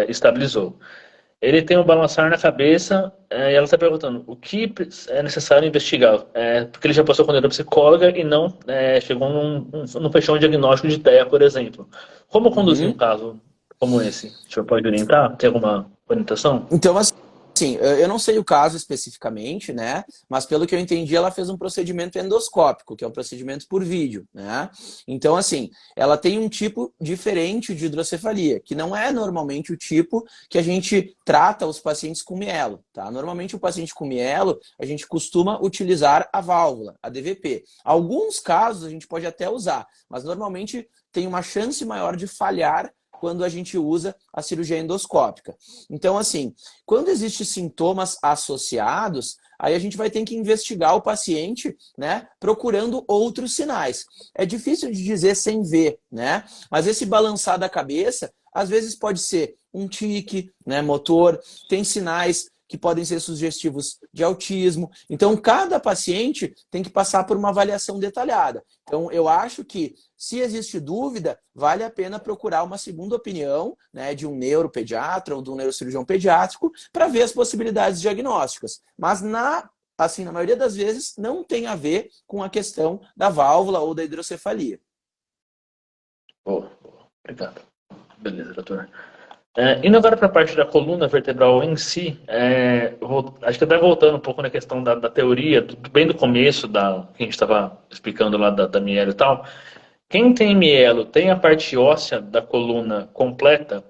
estabilizou. Ele tem um balançar na cabeça e ela está perguntando o que é necessário investigar. Porque ele já passou com neuropsicóloga e não chegou não fechou um diagnóstico de TEA, por exemplo. Como conduzir um Uhum. caso como esse? O senhor pode orientar? Tem alguma orientação? Então, assim, eu não sei o caso especificamente, né? Mas pelo que eu entendi, ela fez um procedimento endoscópico, que é um procedimento por vídeo, né? Então, assim, ela tem um tipo diferente de hidrocefalia, que não é normalmente o tipo que a gente trata os pacientes com mielo, tá? Normalmente o paciente com mielo, a gente costuma utilizar a válvula, a DVP. Alguns casos a gente pode até usar, mas normalmente tem uma chance maior de falhar quando a gente usa a cirurgia endoscópica. Então, assim, quando existem sintomas associados, aí a gente vai ter que investigar o paciente, né, procurando outros sinais. É difícil de dizer sem ver, né? Mas esse balançar da cabeça, às vezes pode ser um tique, né, motor, tem sinais que podem ser sugestivos de autismo. Então, cada paciente tem que passar por uma avaliação detalhada. Então, eu acho que, se existe dúvida, vale a pena procurar uma segunda opinião, né, de um neuropediatra ou de um neurocirurgião pediátrico para ver as possibilidades diagnósticas. Mas, assim, na maioria das vezes, não tem a ver com a questão da válvula ou da hidrocefalia. Boa, boa. Obrigado. Beleza, doutor. Indo agora para a parte da coluna vertebral em si, acho que até voltando um pouco na questão da teoria, bem do começo que a gente estava explicando lá da mielo e tal, quem tem mielo tem a parte óssea da coluna completa?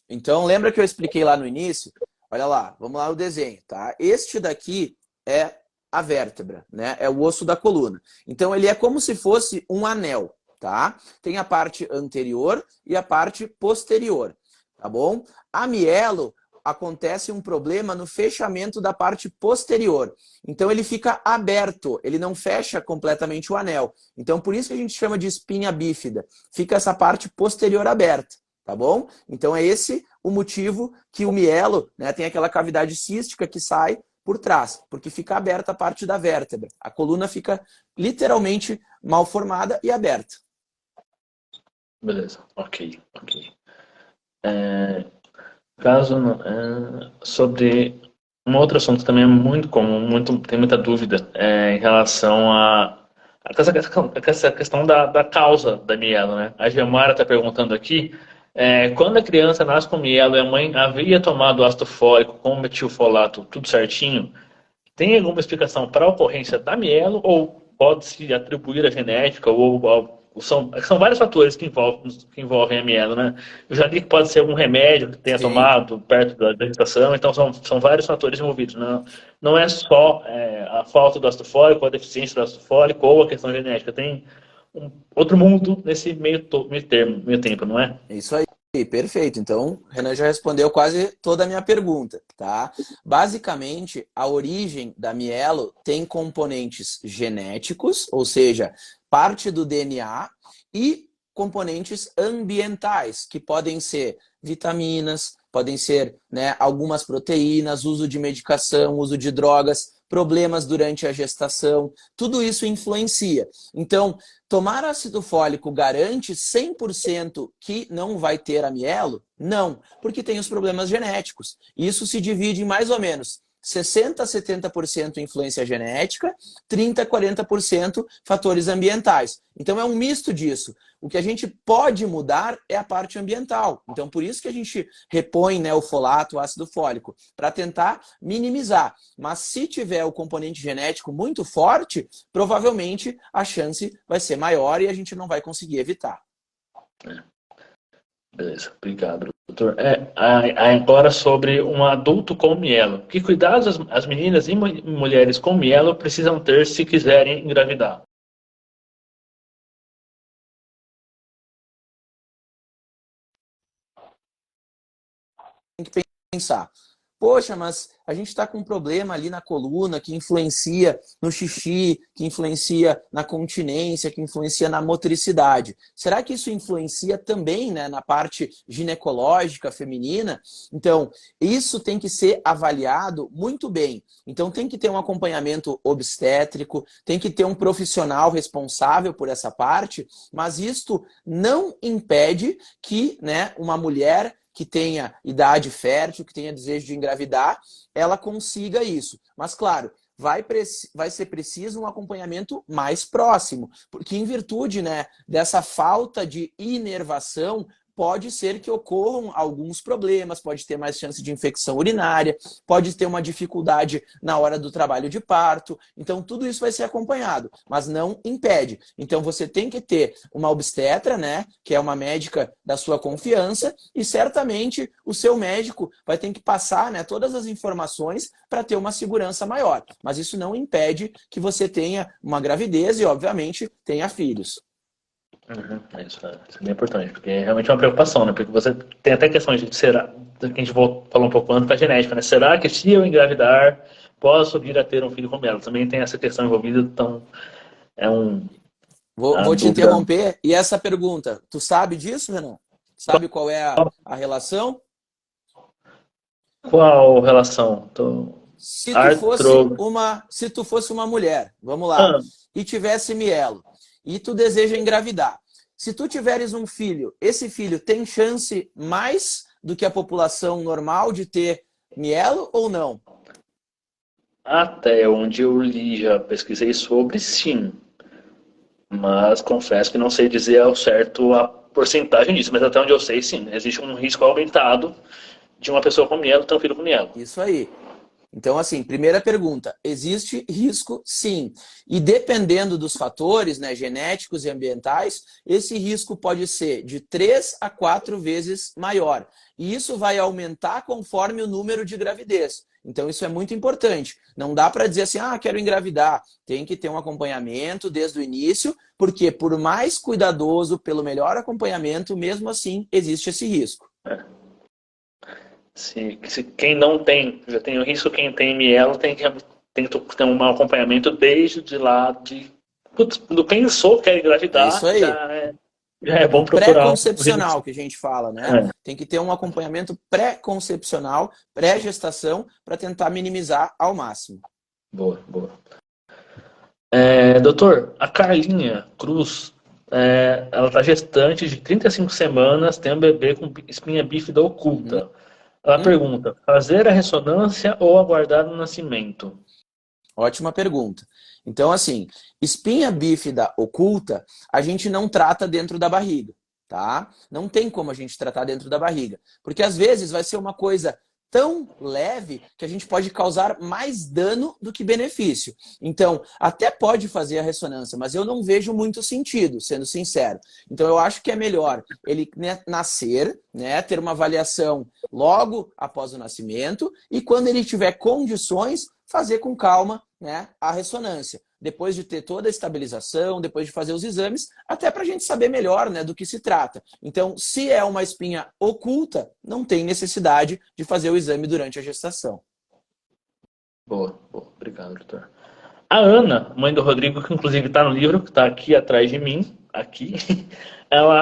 Então, lembra que eu expliquei lá no início? Olha lá, vamos lá o desenho, tá? Este daqui é a vértebra, né? É o osso da coluna. Então, ele é como se fosse um anel, tá? Tem a parte anterior e a parte posterior, tá bom? A mielo acontece um problema no fechamento da parte posterior. Então, ele fica aberto, ele não fecha completamente o anel. Então, por isso que a gente chama de espinha bífida. Fica essa parte posterior aberta. Tá bom? Então é esse o motivo que o mielo, né, tem aquela cavidade cística que sai por trás, porque fica aberta a parte da vértebra. A coluna fica literalmente mal formada e aberta. Beleza, ok, ok. Caso sobre um outro assunto que também é muito comum, tem muita dúvida em relação a essa questão da causa da mielo, né? A Gemara está perguntando aqui, quando a criança nasce com mielo e a mãe havia tomado ácido fólico com metilfolato, tudo certinho, tem alguma explicação para a ocorrência da mielo ou pode-se atribuir à genética são vários fatores que envolvem a mielo, né? Eu já li que pode ser algum remédio que tenha Sim, tomado perto da gestação, então são vários fatores envolvidos. Não é só a falta do ácido fólico, ou a deficiência do ácido fólico ou a questão genética. Tem outro mundo nesse meio tempo, não é? é isso aí. Perfeito. Então, o Renan já respondeu quase toda a minha pergunta, tá? Basicamente, a origem da mielo tem componentes genéticos, ou seja, parte do DNA, e componentes ambientais, que podem ser vitaminas, podem ser, né, algumas proteínas, uso de medicação, uso de drogas, problemas durante a gestação, tudo isso influencia. Então, tomar ácido fólico garante 100% que não vai ter a mielo? Não, porque tem os problemas genéticos. Isso se divide em mais ou menos 60% a 70% influência genética, 30% a 40% fatores ambientais. Então é um misto disso. O que a gente pode mudar é a parte ambiental. Então por isso que a gente repõe, né, o folato, o ácido fólico, para tentar minimizar. Mas se tiver o componente genético muito forte, provavelmente a chance vai ser maior e a gente não vai conseguir evitar. Beleza, obrigado, doutor. Agora sobre um adulto com mielo. Que cuidados as meninas e mulheres com mielo precisam ter se quiserem engravidar? Tem que pensar. Poxa, mas a gente está com um problema ali na coluna que influencia no xixi, que influencia na continência, que influencia na motricidade. Será que isso influencia também, né, na parte ginecológica feminina? Então, isso tem que ser avaliado muito bem. Então, tem que ter um acompanhamento obstétrico, tem que ter um profissional responsável por essa parte, mas isto não impede que, né, uma mulher que tenha idade fértil, que tenha desejo de engravidar, ela consiga isso. Mas, claro, vai ser preciso um acompanhamento mais próximo, porque em virtude, né, dessa falta de inervação, pode ser que ocorram alguns problemas, pode ter mais chance de infecção urinária, pode ter uma dificuldade na hora do trabalho de parto. Então, tudo isso vai ser acompanhado, mas não impede. Então, você tem que ter uma obstetra, né, que é uma médica da sua confiança, e certamente o seu médico vai ter que passar, né, todas as informações para ter uma segurança maior. Mas isso não impede que você tenha uma gravidez e, obviamente, tenha filhos. Isso é bem importante, porque é realmente uma preocupação, né? Porque você tem até questões de será, que a gente falou um pouco antes com a genética, né? Será que se eu engravidar, posso vir a ter um filho com ela? Também tem essa questão envolvida, então é a Vou te dúvida. interromper. E essa pergunta, tu sabe disso, Renan? Sabe qual é a relação? Qual relação? Artro. Se tu fosse uma mulher, vamos lá, Ah, e tivesse mielo, e tu deseja engravidar. Se tu tiveres um filho, esse filho tem chance mais do que a população normal de ter mielo ou não? até onde eu li, já pesquisei sobre, sim. Mas confesso que não sei dizer ao certo a porcentagem disso, mas até onde eu sei, sim. Existe um risco aumentado de uma pessoa com mielo ter um filho com mielo. Isso aí. Então, assim, primeira pergunta, existe risco? Sim. E dependendo dos fatores, né, genéticos e ambientais, esse risco pode ser de 3 a 4 vezes maior. E isso vai aumentar conforme o número de gravidez. Então, isso é muito importante. Não dá para dizer assim, quero engravidar. Tem que ter um acompanhamento desde o início, porque por mais cuidadoso, pelo melhor acompanhamento, mesmo assim, existe esse risco. Se quem não tem, já tem o risco, quem tem mielo tem que ter um acompanhamento desde lá quando pensou que quer É isso engravidar, aí. já é bom O procurar pré-concepcional, que a gente fala, né? Tem que ter um acompanhamento pré-concepcional, pré-gestação, para tentar minimizar ao máximo. Boa, boa. Doutor, a Carlinha Cruz ela está gestante de 35 semanas, tem um bebê com espinha bífida oculta. Ela pergunta, fazer a ressonância ou aguardar o nascimento? Ótima pergunta. Então, assim, espinha bífida oculta, a gente não trata dentro da barriga, tá? Não tem como a gente tratar dentro da barriga. Porque às vezes vai ser uma coisa tão leve que a gente pode causar mais dano do que benefício. Então, até pode fazer a ressonância, mas eu não vejo muito sentido, sendo sincero. Então, eu acho que é melhor ele nascer, né, ter uma avaliação logo após o nascimento e quando ele tiver condições, fazer com calma, né, a ressonância. Depois de ter toda a estabilização, depois de fazer os exames, até para a gente saber melhor, né, do que se trata. Então, se é uma espinha oculta, não tem necessidade de fazer o exame durante a gestação. Boa, boa. Obrigado, doutor. A Ana, mãe do Rodrigo, que inclusive está no livro, que está aqui atrás de mim, aqui.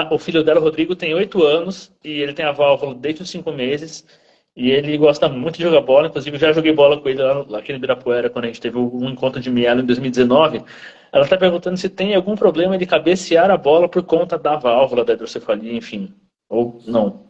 O filho dela, o Rodrigo, tem 8 anos e ele tem a válvula desde os 5 meses. E ele gosta muito de jogar bola, inclusive já joguei bola com ele lá aqui no Ibirapuera, quando a gente teve um encontro de mielo em 2019. Ela está perguntando se tem algum problema de cabecear a bola por conta da válvula, da hidrocefalia, enfim. Ou não.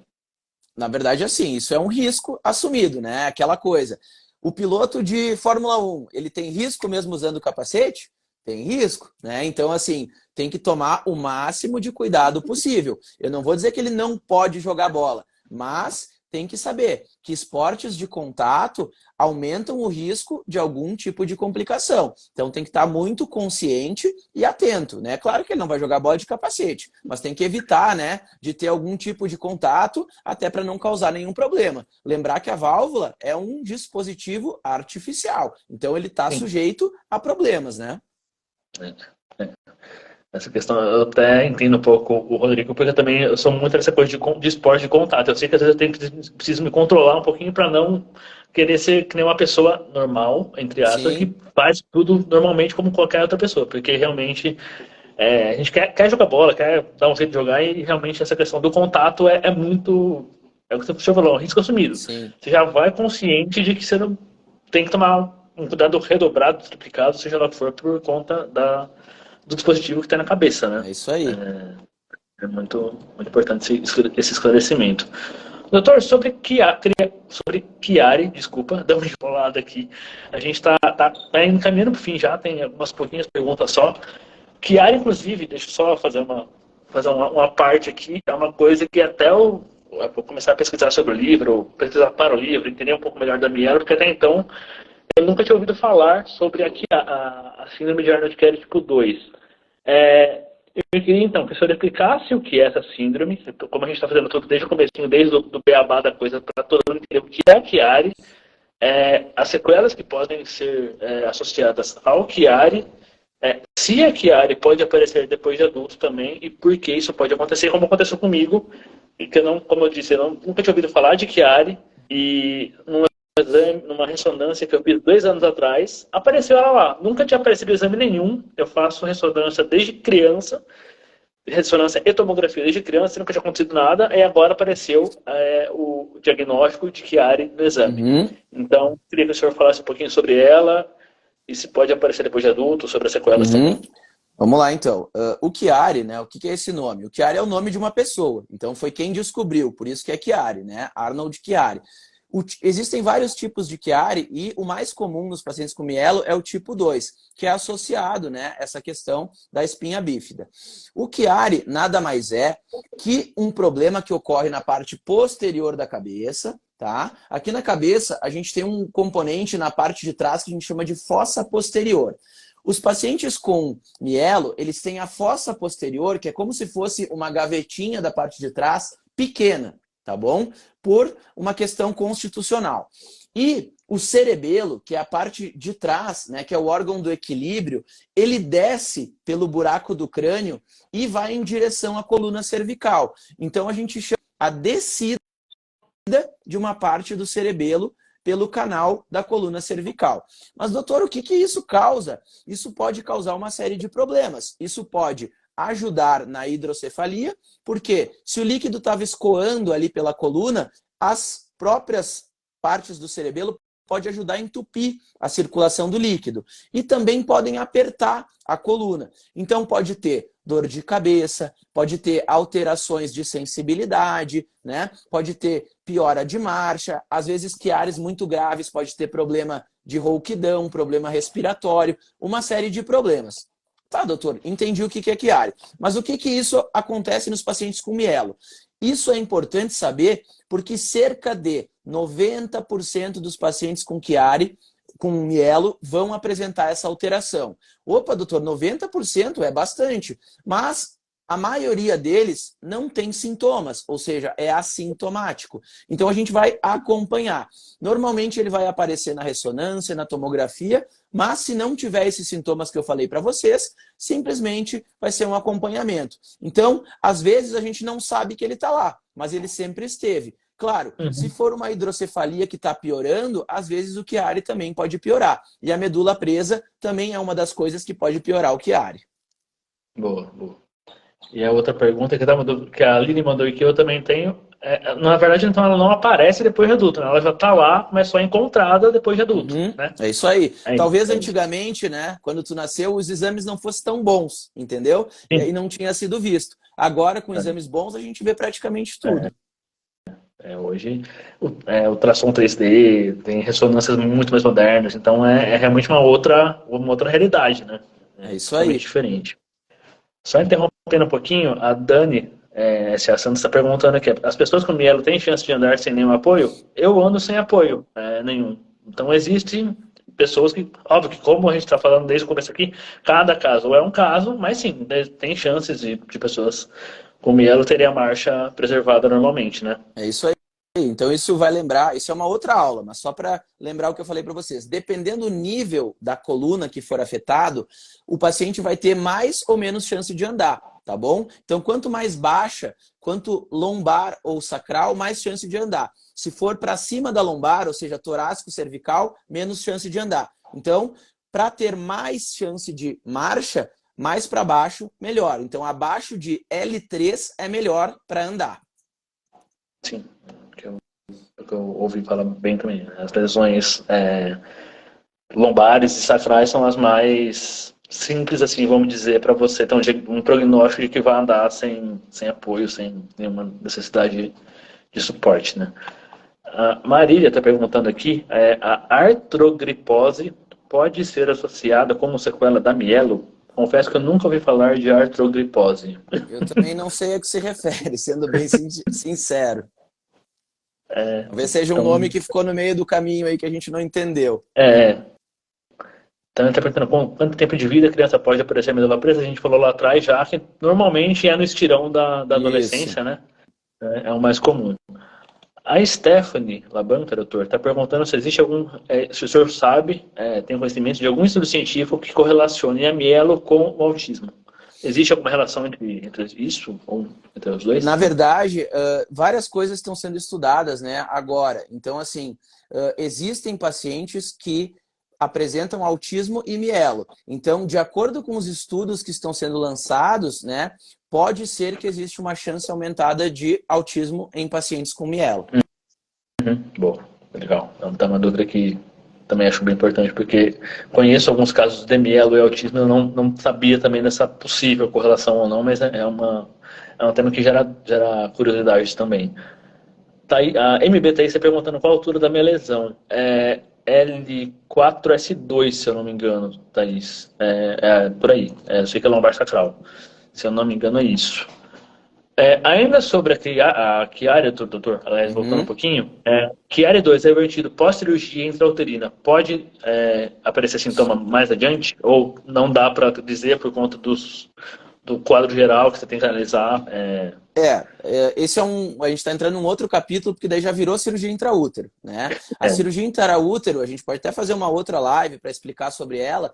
Na verdade, assim, isso é um risco assumido, né? Aquela coisa. O piloto de Fórmula 1, ele tem risco mesmo usando o capacete? Tem risco, né? Então, assim, tem que tomar o máximo de cuidado possível. Eu não vou dizer que ele não pode jogar bola, mas tem que saber que esportes de contato aumentam o risco de algum tipo de complicação. Então tem que estar muito consciente e atento, né? Claro que ele não vai jogar bola de capacete, mas tem que evitar, né, de ter algum tipo de contato até para não causar nenhum problema. Lembrar que a válvula é um dispositivo artificial, então ele está sujeito a problemas, né? Essa questão, eu até entendo um pouco o Rodrigo, porque também eu sou muito dessa coisa de esporte de contato. Eu sei que às vezes preciso me controlar um pouquinho para não querer ser que nem uma pessoa normal, entre aspas, Sim. que faz tudo normalmente como qualquer outra pessoa, porque realmente a gente quer jogar bola, quer dar um jeito de jogar e realmente essa questão do contato é muito. É o que você falou, é um risco assumido. Sim. Você já vai consciente de que você não tem que tomar um cuidado redobrado, triplicado, seja lá o que for, por conta do dispositivo que está na cabeça, né? É isso aí. É muito, muito importante esse esclarecimento. Doutor, sobre Chiari, desculpa, dá uma enrolada aqui. A gente está encaminhando para o fim já, tem algumas pouquinhas perguntas só. Chiari, inclusive, deixa eu só fazer uma parte aqui, é uma coisa que até eu vou começar a pesquisar sobre o livro, pesquisar para o livro, entender um pouco melhor da Mielo, porque até então eu nunca tinha ouvido falar sobre a síndrome de Arnold-Chiari tipo 2. Eu queria, então, que o senhor explicasse o que é essa síndrome, como a gente está fazendo tudo desde o comecinho, desde o do beabá da coisa, para todo mundo entender o que é a Chiari, as sequelas que podem ser associadas ao Chiari, se a Chiari pode aparecer depois de adulto também, e por que isso pode acontecer, como aconteceu comigo, e que eu não, como eu disse, eu nunca tinha ouvido falar de Chiari, e numa ressonância que eu fiz 2 anos atrás, apareceu ela lá. Nunca tinha aparecido exame nenhum. Eu faço ressonância desde criança, ressonância e tomografia desde criança, nunca tinha acontecido nada, e agora apareceu o diagnóstico de Chiari no exame. Então, queria que o senhor falasse um pouquinho sobre ela, e se pode aparecer depois de adulto, sobre as sequelas também. Vamos lá, então. O Chiari, né? O que é esse nome? O Chiari é o nome de uma pessoa. Então, foi quem descobriu. Por isso que é Chiari, né? Arnold Chiari. Existem vários tipos de Chiari e o mais comum nos pacientes com mielo é o tipo 2, que é associado, né, essa questão da espinha bífida. O Chiari nada mais é que um problema que ocorre na parte posterior da cabeça, tá? Aqui na cabeça a gente tem um componente na parte de trás que a gente chama de fossa posterior. Os pacientes com mielo, eles têm a fossa posterior, que é como se fosse uma gavetinha da parte de trás pequena, tá bom? Por uma questão constitucional. E o cerebelo, que é a parte de trás, né, que é o órgão do equilíbrio, ele desce pelo buraco do crânio e vai em direção à coluna cervical. Então a gente chama a descida de uma parte do cerebelo pelo canal da coluna cervical. Mas, doutor, o que isso causa? Isso pode causar uma série de problemas. Isso pode ajudar na hidrocefalia, porque se o líquido estava escoando ali pela coluna, as próprias partes do cerebelo pode ajudar a entupir a circulação do líquido. E também podem apertar a coluna. Então pode ter dor de cabeça, pode ter alterações de sensibilidade, né? Pode ter piora de marcha, às vezes quiares muito graves, pode ter problema de rouquidão, problema respiratório, uma série de problemas. Tá, doutor, entendi o que é quiare. Mas o que isso acontece nos pacientes com mielo? Isso é importante saber porque cerca de 90% dos pacientes com quiare, com mielo, vão apresentar essa alteração. Opa, doutor, 90% é bastante, mas a maioria deles não tem sintomas, ou seja, é assintomático. Então a gente vai acompanhar. Normalmente ele vai aparecer na ressonância, na tomografia, mas se não tiver esses sintomas que eu falei para vocês, simplesmente vai ser um acompanhamento. Então, às vezes a gente não sabe que ele está lá, mas ele sempre esteve. Claro, se for uma hidrocefalia que está piorando, às vezes o Chiari também pode piorar. E a medula presa também é uma das coisas que pode piorar o Chiari. Boa, boa. E a outra pergunta que a Aline mandou e que eu também tenho, na verdade, então ela não aparece depois de adulto, né? Ela já está lá, mas só encontrada depois de adulto, né? É isso aí. É Talvez isso. antigamente, né, quando tu nasceu, os exames não fossem tão bons, entendeu? Sim. E aí não tinha sido visto. Agora, com exames bons, a gente vê praticamente tudo. Hoje, ultrassom 3D, tem ressonâncias muito mais modernas, então é realmente uma outra realidade, né? É isso aí. Diferente. Só interrompendo um pouquinho, a Dani S.A. Santos está perguntando aqui, as pessoas com mielo têm chance de andar sem nenhum apoio? Eu ando sem apoio nenhum. Então existem pessoas que, óbvio que como a gente está falando desde o começo aqui, cada caso é um caso, mas sim, tem chances de pessoas com mielo terem a marcha preservada normalmente, né? É isso aí. Então isso vai lembrar, isso é uma outra aula, mas só para lembrar o que eu falei para vocês. Dependendo do nível da coluna que for afetado, o paciente vai ter mais ou menos chance de andar, tá bom? Então quanto mais baixa, quanto lombar ou sacral, mais chance de andar. Se for para cima da lombar, ou seja, torácico, cervical, menos chance de andar. Então, para ter mais chance de marcha, mais para baixo, melhor. Então abaixo de L3 é melhor para andar. Sim. Que eu ouvi falar bem também. As lesões lombares e sacrais são as mais simples, assim, vamos dizer, para você ter um prognóstico de que vai andar sem apoio, sem nenhuma necessidade de suporte, né? A Marília está perguntando aqui, a artrogripose pode ser associada como sequela da mielo? Confesso que eu nunca ouvi falar de artrogripose. Eu também não sei a que se refere, sendo bem sincero. Talvez seja um nome que ficou no meio do caminho aí que a gente não entendeu. Então, ele está perguntando quanto tempo de vida a criança pode aparecer a medula presa. A gente falou lá atrás já que normalmente é no estirão da adolescência, né? É o mais comum. A Stephanie Labanca, doutor, está perguntando se existe se o senhor sabe, tem conhecimento de algum estudo científico que correlacione a mielo com o autismo. Existe alguma relação entre isso, ou entre os dois? Na verdade, várias coisas estão sendo estudadas, né, agora. Então, assim, existem pacientes que apresentam autismo e mielo. Então, de acordo com os estudos que estão sendo lançados, né, pode ser que existe uma chance aumentada de autismo em pacientes com mielo. Boa, legal. Então, tá uma dúvida que também acho bem importante, porque conheço alguns casos de mielo e autismo, eu não sabia também dessa possível correlação ou não, mas é um tema que gera curiosidade também. Tá aí, a MBTI está perguntando qual a altura da minha lesão. L4S2, se eu não me engano, Thaís. Por aí. Eu sei que é lombar sacral. Se eu não me engano, é isso. Ainda sobre a Chiari, doutor, aliás, voltando um pouquinho, Chiari 2 é revertido pós-cirurgia intrauterina. Pode aparecer sintoma mais adiante? Ou não dá para dizer por conta do quadro geral que você tem que analisar? Esse a gente está entrando num outro capítulo, porque daí já virou cirurgia intraútero, né? A cirurgia intraútero, a gente pode até fazer uma outra live para explicar sobre ela,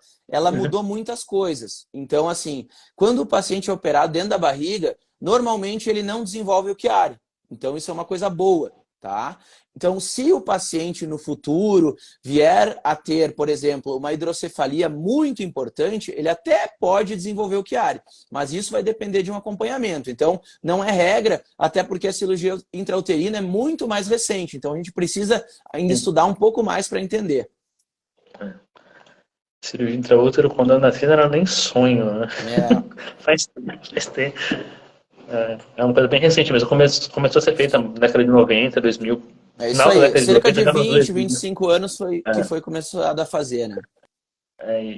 mudou muitas coisas. Então, assim, quando o paciente é operado dentro da barriga, normalmente ele não desenvolve o Chiari. Então, isso é uma coisa boa, tá? Então, se o paciente no futuro vier a ter, por exemplo, uma hidrocefalia muito importante, ele até pode desenvolver o Chiari, mas isso vai depender de um acompanhamento. Então, não é regra, até porque a cirurgia intrauterina é muito mais recente. Então, a gente precisa ainda estudar um pouco mais para entender. Cirurgia intraútero quando eu nasci não era nem sonho, né? É, Faz tempo. É uma coisa bem recente mesmo. Começou a ser feita na década de 90, 2000. é isso Final da aí. década de Cerca 90, de já nos 20, 2000. 25 anos que foi começado a fazer, né?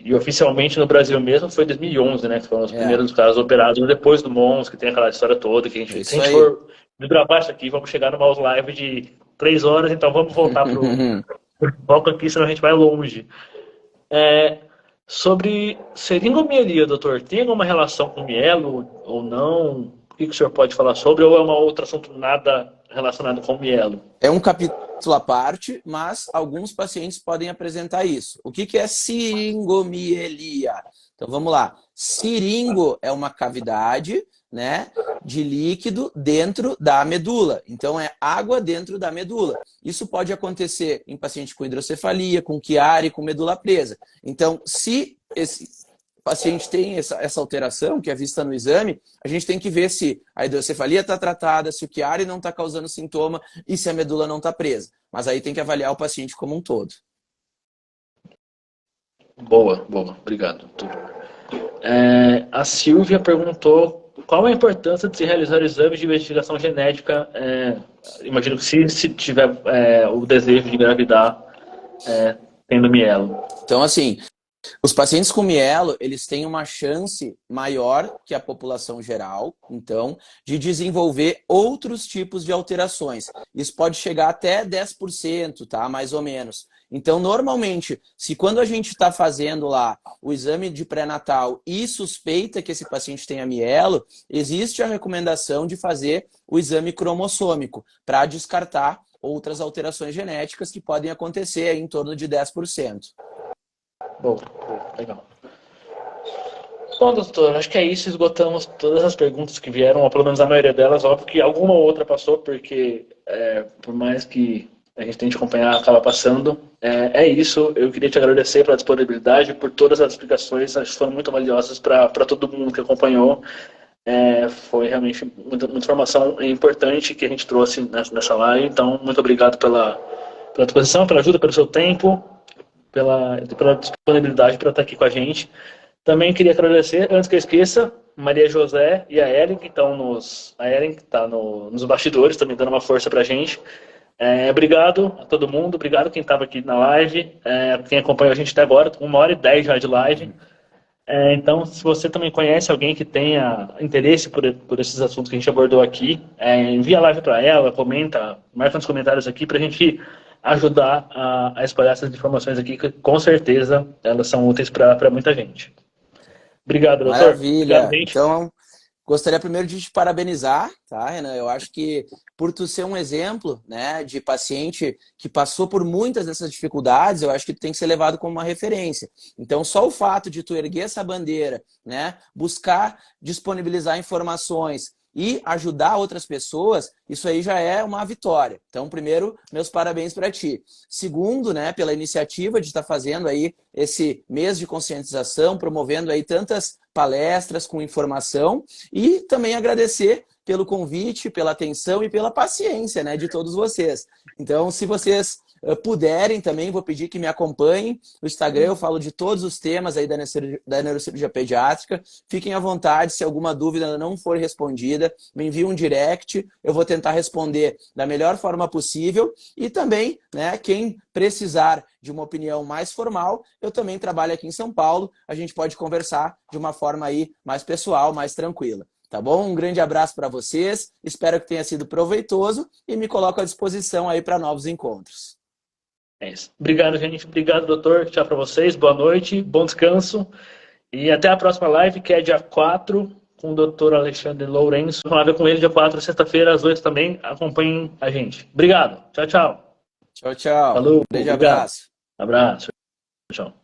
E oficialmente no Brasil mesmo foi 2011, né? Que foram os É, primeiros casos operados depois do Mons, que tem aquela história toda. Que a é gente, se a isso gente aí. for desbravar isso aqui, vamos chegar numa live de 3 horas, então vamos voltar pro foco aqui, senão a gente vai longe. É, sobre seringomielite, doutor, tem alguma relação com mielo ou não? O que o senhor pode falar sobre? Ou é um outro assunto nada relacionado com mielo? É um capítulo à parte, mas alguns pacientes podem apresentar isso. O que é siringomielia? Então vamos lá. Siringo é uma cavidade, né, de líquido dentro da medula. Então é água dentro da medula. Isso pode acontecer em paciente com hidrocefalia, com Chiari, com medula presa. Então, se esse paciente tem essa alteração, que é vista no exame, a gente tem que ver se a hidrocefalia está tratada, se o Chiari não está causando sintoma e se a medula não está presa. Mas aí tem que avaliar o paciente como um todo. Boa, boa. Obrigado, doutor. A Silvia perguntou qual a importância de se realizar exames de investigação genética, imagino que se tiver o desejo de engravidar tendo mielo. Então, assim, os pacientes com mielo, eles têm uma chance maior que a população geral, então, de desenvolver outros tipos de alterações. Isso pode chegar até 10%, tá? Mais ou menos. Então, normalmente, se quando a gente está fazendo lá o exame de pré-natal e suspeita que esse paciente tenha mielo, existe a recomendação de fazer o exame cromossômico para descartar outras alterações genéticas que podem acontecer aí em torno de 10%. Boa, legal. Bom, doutor, acho que é isso. Esgotamos todas as perguntas que vieram, ou pelo menos a maioria delas. Óbvio que alguma outra passou, porque por mais que a gente tente acompanhar, acaba passando. É isso. Eu queria te agradecer pela disponibilidade, por todas as explicações. Acho que foram muito valiosas para todo mundo que acompanhou. Foi realmente muita informação importante que a gente trouxe nessa live. Então, muito obrigado pela disposição, pela ajuda, pelo seu tempo, pela disponibilidade para estar aqui com a gente. Também queria agradecer, antes que eu esqueça, Maria José e a Ellen, que estão a Ellen, que está nos bastidores, também dando uma força para a gente. Obrigado a todo mundo, obrigado quem estava aqui na live, quem acompanhou a gente até agora, 1h10 já de live. Então, se você também conhece alguém que tenha interesse por esses assuntos que a gente abordou aqui, envia a live para ela, comenta, marca nos comentários aqui para a gente ajudar a espalhar essas informações aqui, que com certeza elas são úteis para muita gente. Obrigado, doutor. Obrigado, Maravilha. gente. Então, gostaria primeiro de te parabenizar, tá, Renan? Eu acho que por tu ser um exemplo, né, de paciente que passou por muitas dessas dificuldades, eu acho que tu tem que ser levado como uma referência. Então, só o fato de tu erguer essa bandeira, né, buscar disponibilizar informações e ajudar outras pessoas, isso aí já é uma vitória. Então, primeiro, meus parabéns para ti. Segundo, né, pela iniciativa de estar fazendo aí esse mês de conscientização, promovendo aí tantas palestras com informação e também agradecer pelo convite, pela atenção e pela paciência, né, de todos vocês. Então, se vocês puderem também, vou pedir que me acompanhem. No Instagram eu falo de todos os temas aí da neurocirurgia pediátrica. Fiquem à vontade, se alguma dúvida não for respondida, me envie um direct, eu vou tentar responder da melhor forma possível. E também, né, quem precisar de uma opinião mais formal, eu também trabalho aqui em São Paulo, a gente pode conversar de uma forma aí mais pessoal, mais tranquila. Tá bom? Um grande abraço para vocês, espero que tenha sido proveitoso e me coloco à disposição aí para novos encontros. É isso. Obrigado, gente. Obrigado, doutor. Tchau para vocês. Boa noite, bom descanso. E até a próxima live, que é dia 4, com o doutor Alexandre Lourenço. Vamos ver com ele dia 4, sexta-feira, às 8 também. Acompanhem a gente. Obrigado. Tchau, tchau. Tchau, tchau. Falou. Grande Obrigado. abraço. Abraço. Tchau.